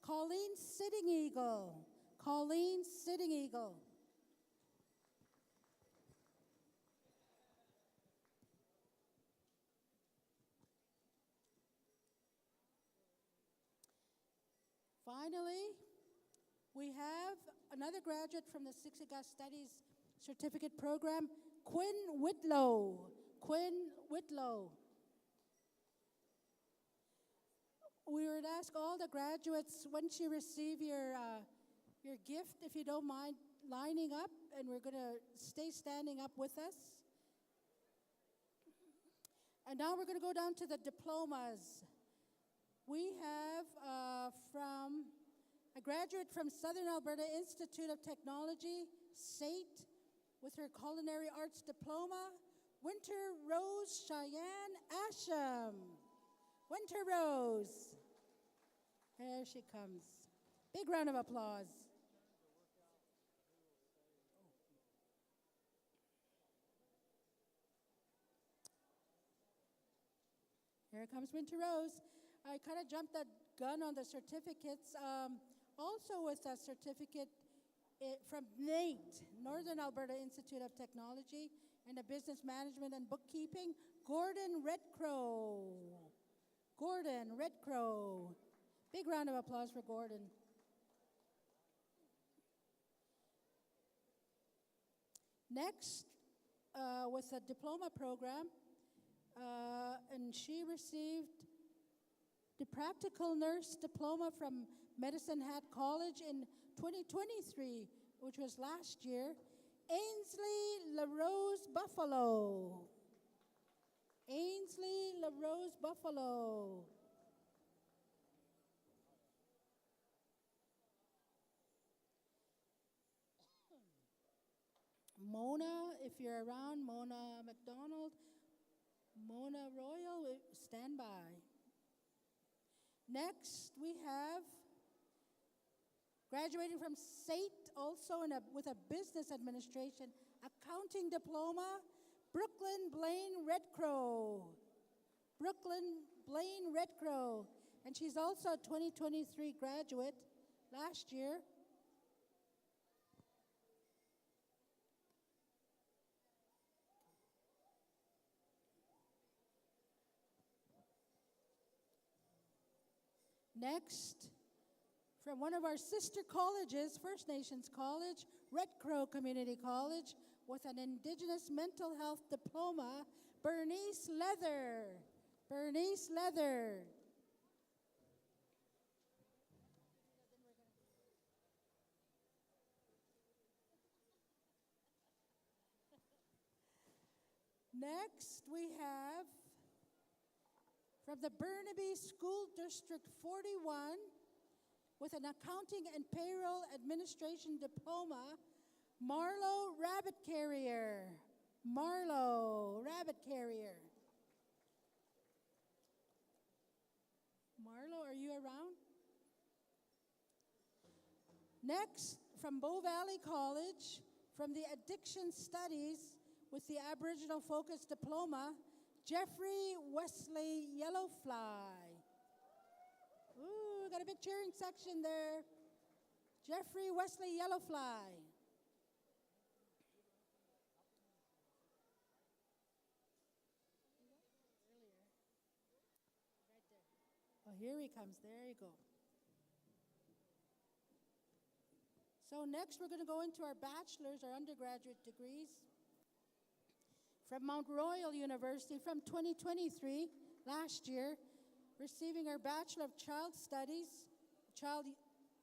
Colleen Sitting Eagle. Colleen Sitting Eagle. Finally, we have another graduate from the Siksika Studies Certificate Program, Quinn Whitlow. Quinn Whitlow. We would ask all the graduates, once you receive your gift, if you don't mind lining up, and we're going to stay standing up with us. And now we're going to go down to the diplomas. We have from a graduate from Southern Alberta Institute of Technology, SAIT, with her Culinary Arts Diploma, Winter Rose Cheyenne Asham. Winter Rose. There she comes. Big round of applause. Here comes Winter Rose. I kind of jumped the gun on the certificates. Also with a certificate from NAIT, Northern Alberta Institute of Technology, and a Business Management and Bookkeeping, Gordon Redcrow. Gordon Redcrow. Big round of applause for Gordon. Next, with a diploma program, and she received the Practical Nurse Diploma from Medicine Hat College in 2023, which was last year. Ainsley LaRose Buffalo. Ainsley LaRose Buffalo. Mona, if you're around, Mona McDonald. Mona Royal, stand by. Next, we have graduating from SAIT, also with a business administration accounting diploma, Brooklyn Blaine Redcrow. Brooklyn Blaine Redcrow. And she's also a 2023 graduate last year. Next, from one of our sister colleges, First Nations College, Red Crow Community College, with an Indigenous Mental Health Diploma, Bernice Leather. Bernice Leather. Next, we have from the Burnaby School District 41 with an Accounting and Payroll Administration Diploma, Marlo Rabbit Carrier. Marlo Rabbit Carrier. Marlo, are you around? Next, from Bow Valley College, from the Addiction Studies with the Aboriginal Focus Diploma, Jeffrey Wesley Yellowfly. Ooh, got a big cheering section there. Jeffrey Wesley Yellowfly. Oh, here he comes. There you go. So next we're going to go into our bachelor's, our undergraduate degrees. From Mount Royal University from 2023, last year, receiving our Bachelor of Child Studies, Child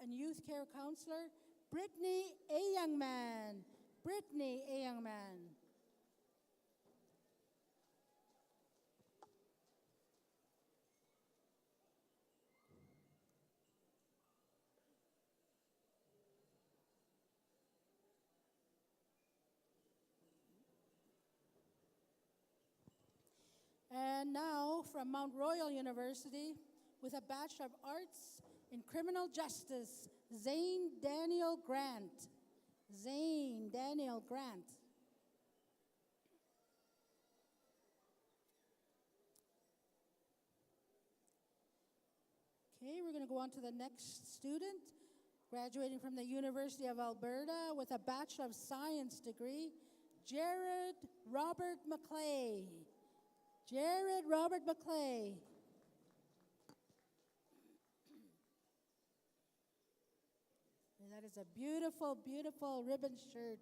and Youth Care Counselor, Brittany A. Youngman. Brittany A. Youngman. And now from Mount Royal University with a Bachelor of Arts in Criminal Justice, Zane Daniel Grant. Zane Daniel Grant. Okay, we're going to go on to the next student, graduating from the University of Alberta with a Bachelor of Science degree, Jared Robert McClay. Jared Robert McClay. And that is a beautiful, beautiful ribbon shirt.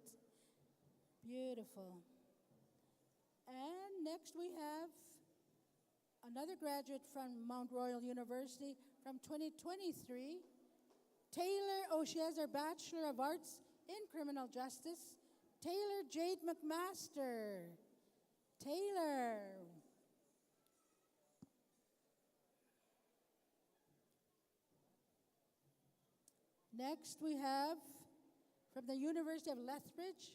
Beautiful. And next we have another graduate from Mount Royal University from 2023, she has her Bachelor of Arts in Criminal Justice, Taylor Jade McMaster. Taylor. Next, we have from the University of Lethbridge,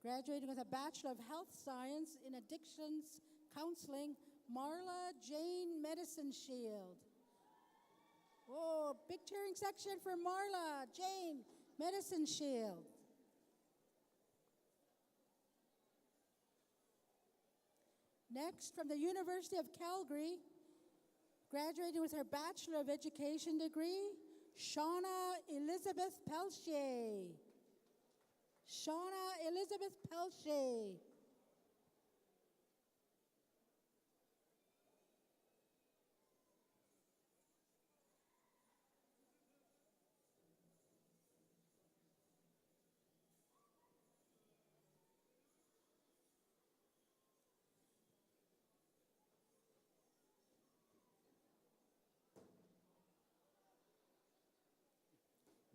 graduating with a Bachelor of Health Science in Addictions Counseling, Marla Jane Medicine Shield. Whoa, big cheering section for Marla Jane Medicine Shield. Next, from the University of Calgary, graduating with her Bachelor of Education degree, Shauna Elizabeth Pelche. Shauna Elizabeth Pelche.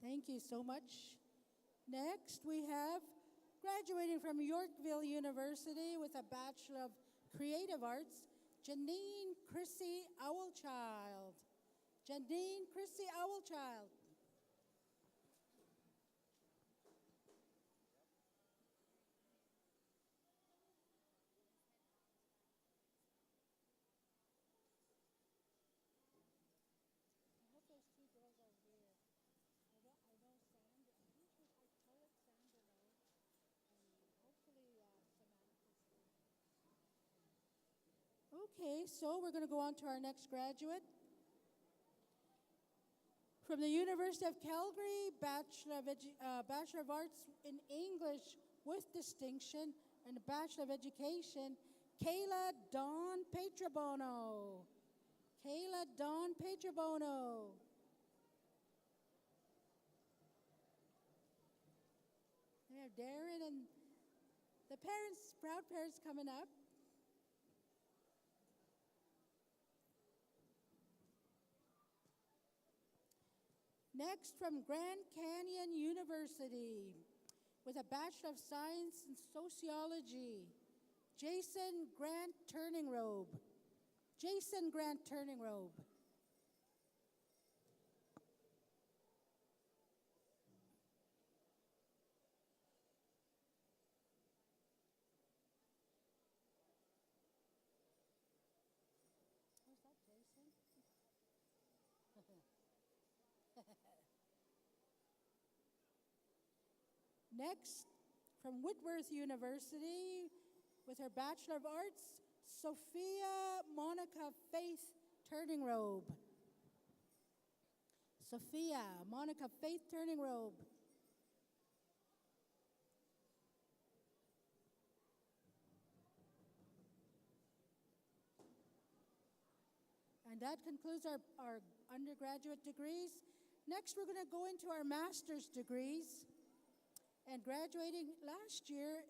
Thank you so much. Next, we have graduating from Yorkville University with a Bachelor of Creative Arts, Janine Chrissy Owlchild. Janine Chrissy Owlchild. Okay, so we're going to go on to our next graduate. From the University of Calgary, Bachelor of Arts in English with distinction and a Bachelor of Education, Kayla Dawn Petrobono. Kayla Dawn Pedrobono. We have Darren and the parents, proud parents coming up. Next, from Grand Canyon University, with a Bachelor of Science in Sociology, Jason Grant Turningrobe. Jason Grant Turningrobe. Where's that, Jason? Next, from Whitworth University, with her Bachelor of Arts, Sophia Monica Faith Turningrobe. Sophia Monica Faith Turningrobe. And that concludes our undergraduate degrees. Next, we're going to go into our master's degrees. And graduating last year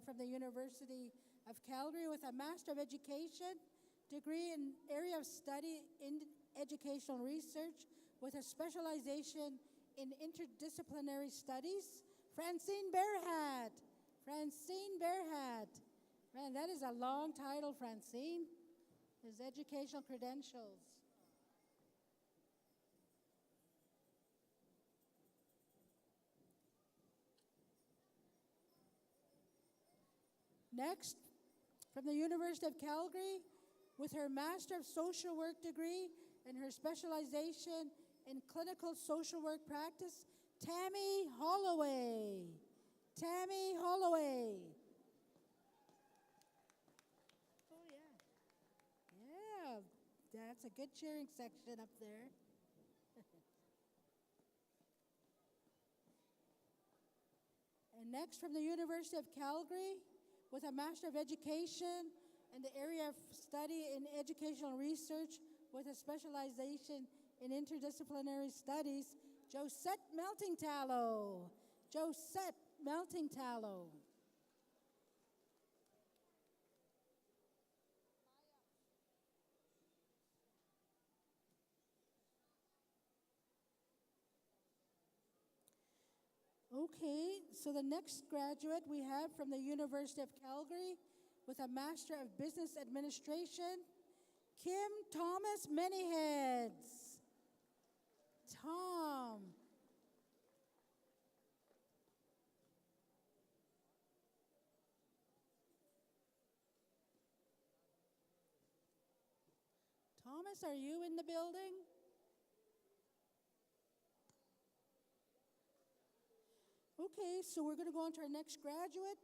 from the University of Calgary with a Master of Education degree in area of study in educational research with a specialization in interdisciplinary studies, Francine Bearhat. Francine Bearhat. Man, that is a long title, Francine. His educational credentials. Next, from the University of Calgary, with her Master of Social Work degree and her specialization in clinical social work practice, Tammy Holloway. Tammy Holloway. Oh, yeah. Yeah, that's a good cheering section up there. And next, from the University of Calgary, with a Master of Education in the area of study in educational research with a specialization in interdisciplinary studies, Josette Meltingtallow. Josette Meltingtallow. Okay, so the next graduate we have from the University of Calgary with a Master of Business Administration, Kim Thomas Manyheads. Tom. Thomas, are you in the building? Okay, so we're going to go on to our next graduate,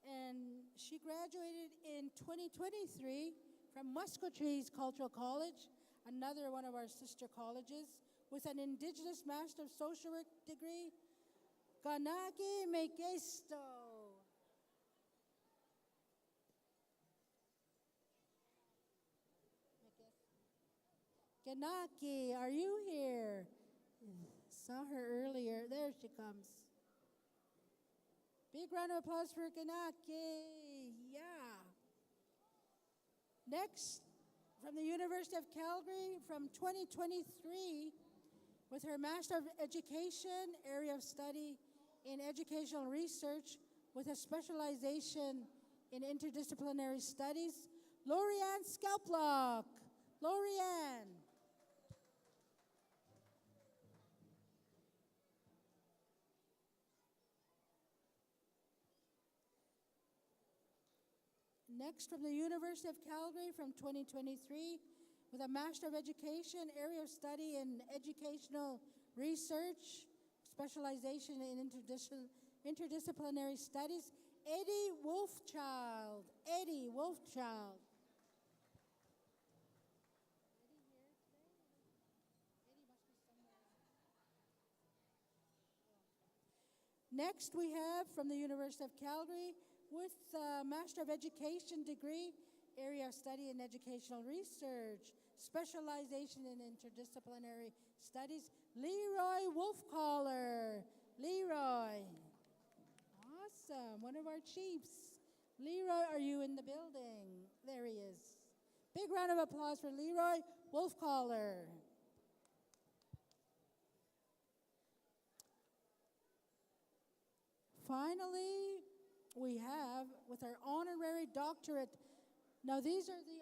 and she graduated in 2023 from Muscatries Cultural College, another one of our sister colleges, with an Indigenous Master of Social Work degree, Ganaki Mekesto. Ganaki, are you here? Saw her earlier. There she comes. Big round of applause for Ganaki. Yeah. Next, from the University of Calgary, from 2023, with her Master of Education, area of study in educational research, with a specialization in interdisciplinary studies, Lorianne Scalplock. Lorianne. Next, from the University of Calgary from 2023, with a Master of Education, area of study in educational research, specialization in interdisciplinary studies, Eddie Wolfchild. Eddie Wolfchild. Next, we have from the University of Calgary with a Master of Education degree area of study in educational research, specialization in interdisciplinary studies, Leroy Wolfcaller. Leroy. Awesome. One of our chiefs. Leroy, are you in the building? There he is. Big round of applause for Leroy Wolfcaller. Finally, we have with our honorary doctorate. Now, these are the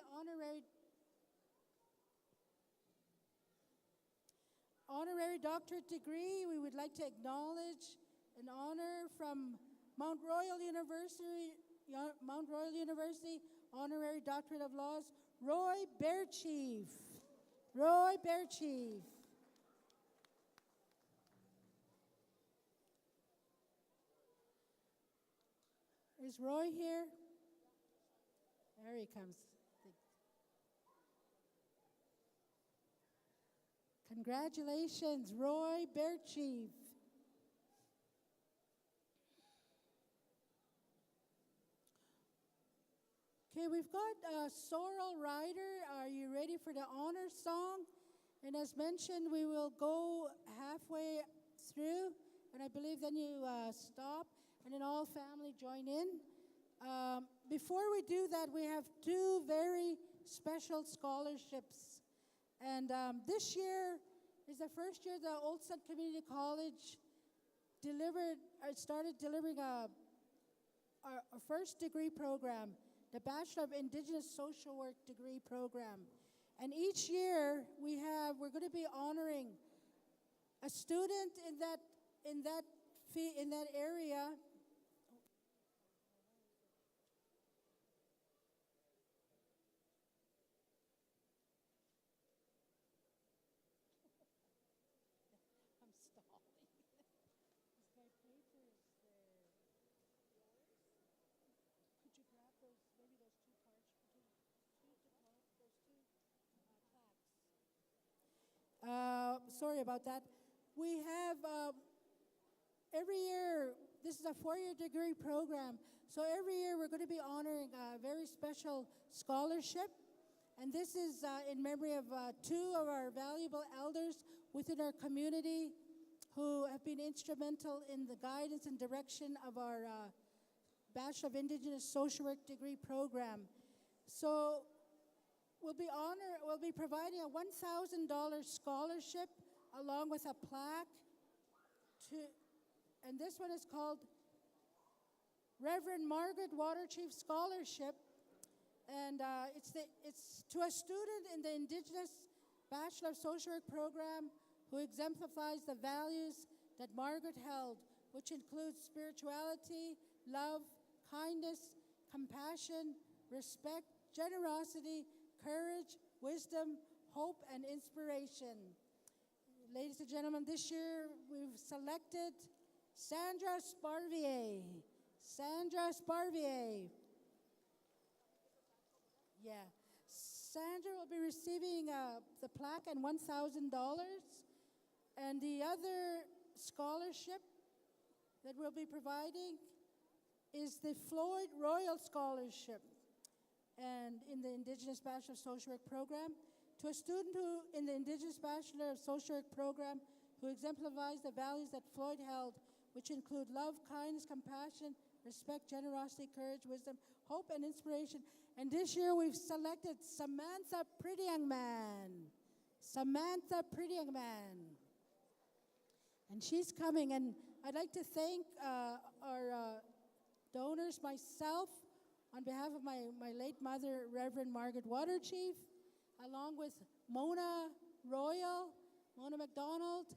honorary doctorate degree. We would like to acknowledge an honor from Mount Royal University, honorary doctorate of laws, Roy Bearchief. Roy Bearchief. Is Roy here? There he comes. Congratulations, Roy Bearchief. Okay, we've got Sorrel Rider. Are you ready for the honor song? And as mentioned, we will go halfway through, and I believe then you stop, and then all family join in. Before we do that, we have two very special scholarships. And this year is the first year the Old Sun Community College started delivering a first degree program, the Bachelor of Indigenous Social Work degree program. And each year we're going to be honoring a student in that area. I'm stalling. Is my papers there? Could you grab those, maybe those two parts, those two plaques? Sorry about that. We have every year, this is a 4-year degree program, so every year we're going to be honoring a very special scholarship. And this is in memory of two of our valuable elders within our community who have been instrumental in the guidance and direction of our Bachelor of Indigenous Social Work degree program. So we'll be providing a $1,000 scholarship along with a plaque and this one is called Reverend Margaret Waterchief Scholarship. And it's to a student in the Indigenous Bachelor of Social Work program who exemplifies the values that Margaret held, which includes spirituality, love, kindness, compassion, respect, generosity, courage, wisdom, hope, and inspiration. Ladies and gentlemen, this year we've selected Sandra Sparvier. Sandra Sparvier. Yeah. Sandra will be receiving the plaque and $1,000. And the other scholarship that we'll be providing is the Floyd Royal Scholarship and in the Indigenous Bachelor of Social Work program to a student who, in the Indigenous Bachelor of Social Work program, who exemplifies the values that Floyd held, which include love, kindness, compassion, respect, generosity, courage, wisdom, hope, and inspiration. And this year we've selected Samantha Pretty Young Man. Samantha Pretty Young Man. And she's coming, and I'd like to thank our donors, myself, on behalf of my late mother, Reverend Margaret Waterchief, along with Mona McDonald,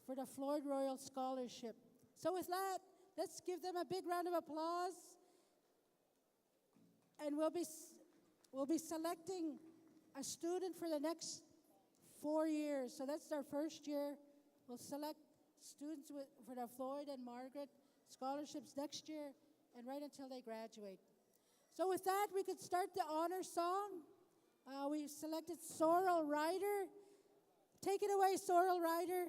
for the Floyd Royal Scholarship. So with that, let's give them a big round of applause. And we'll be selecting a student for the next 4 years. So that's our first year. We'll select students for the Floyd and Margaret scholarships next year and right until they graduate. So with that, we could start the honor song. We've selected Sorrel Rider. Take it away, Sorrel Rider.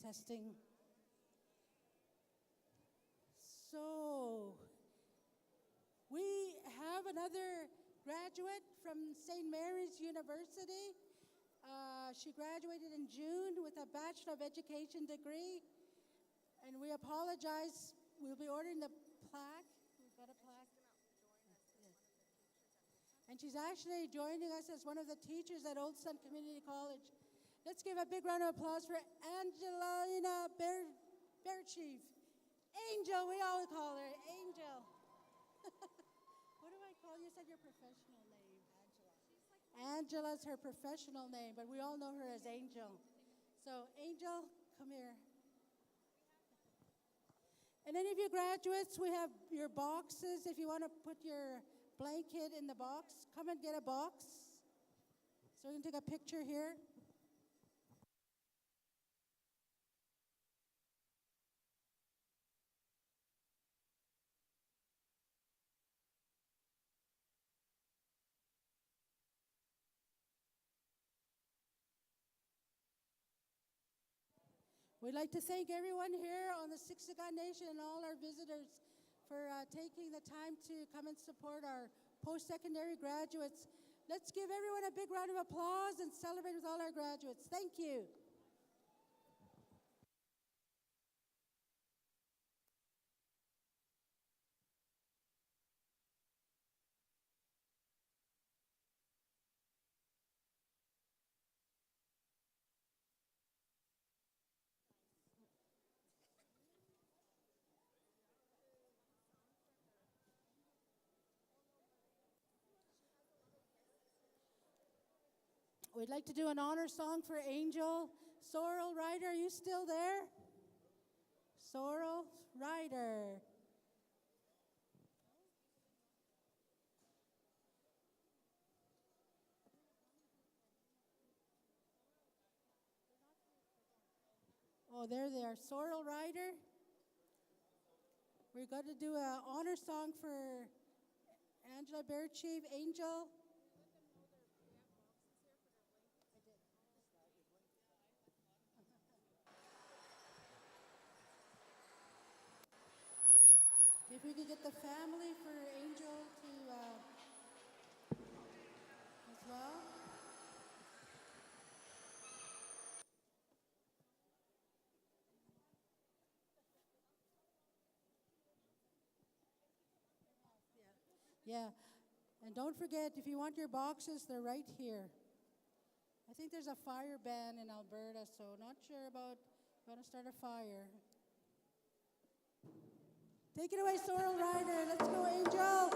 Testing. So, we have another graduate from St. Mary's University. She graduated in June with a Bachelor of Education degree. And we apologize. We'll be ordering the plaque. We've got a plaque. And she's actually joining us as one of the teachers at Old Sun Community College. Let's give a big round of applause for Angelina Bearchief. Angel, we all call her Angel. What do I call you? You said your professional name. Angela. Angela's her professional name, but we all know her as Angel. So, Angel, come here. And any of you graduates, we have your boxes. If you want to put your blanket in the box, come and get a box. So we can take a picture here. We'd like to thank everyone here on the Siksika Nation and all our visitors for taking the time to come and support our post-secondary graduates. Let's give everyone a big round of applause and celebrate with all our graduates. Thank you. We'd like to do an honor song for Angel. Sorrel Ryder, are you still there? Sorrel Ryder. Oh, there they are. Sorrel Ryder. We're going to do an honor song for Angela Bearchief, Angel. If we could get the family for Angel to as well. Yeah, and don't forget, if you want your boxes, they're right here. I think there's a fire ban in Alberta, so not sure about if you want to start a fire. Take it away, Sorrel Ryder. Let's go, Angel.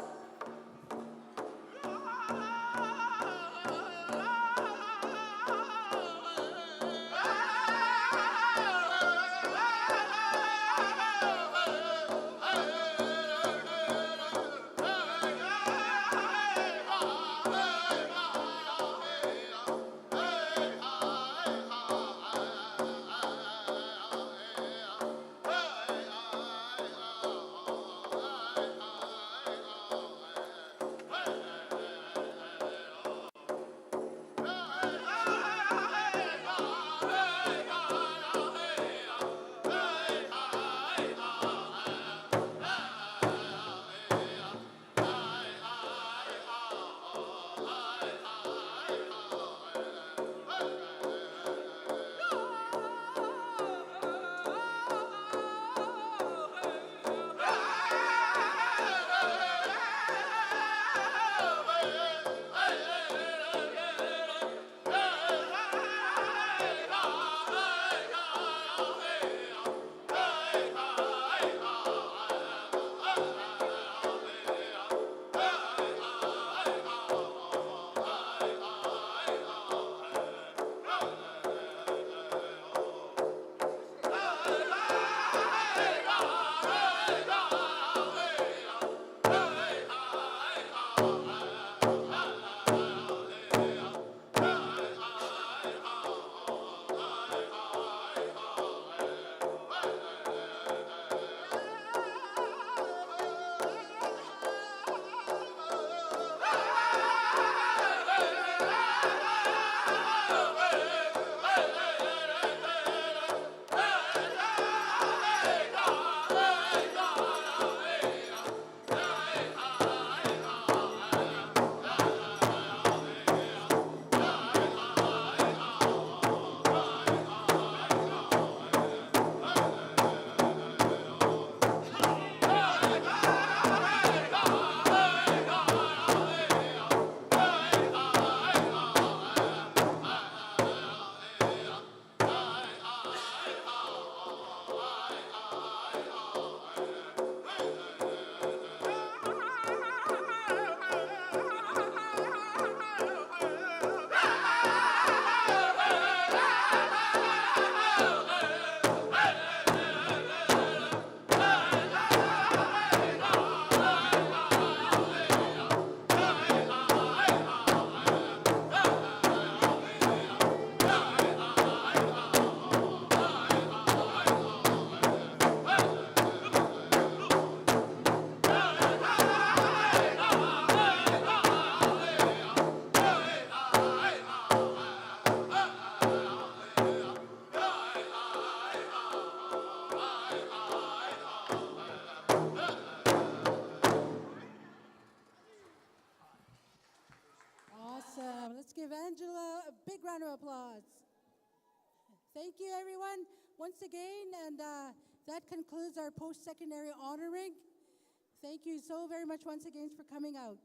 Let's give Angela a big round of applause. Thank you, everyone, once again, and that concludes our post-secondary honoring. Thank you so very much once again for coming out.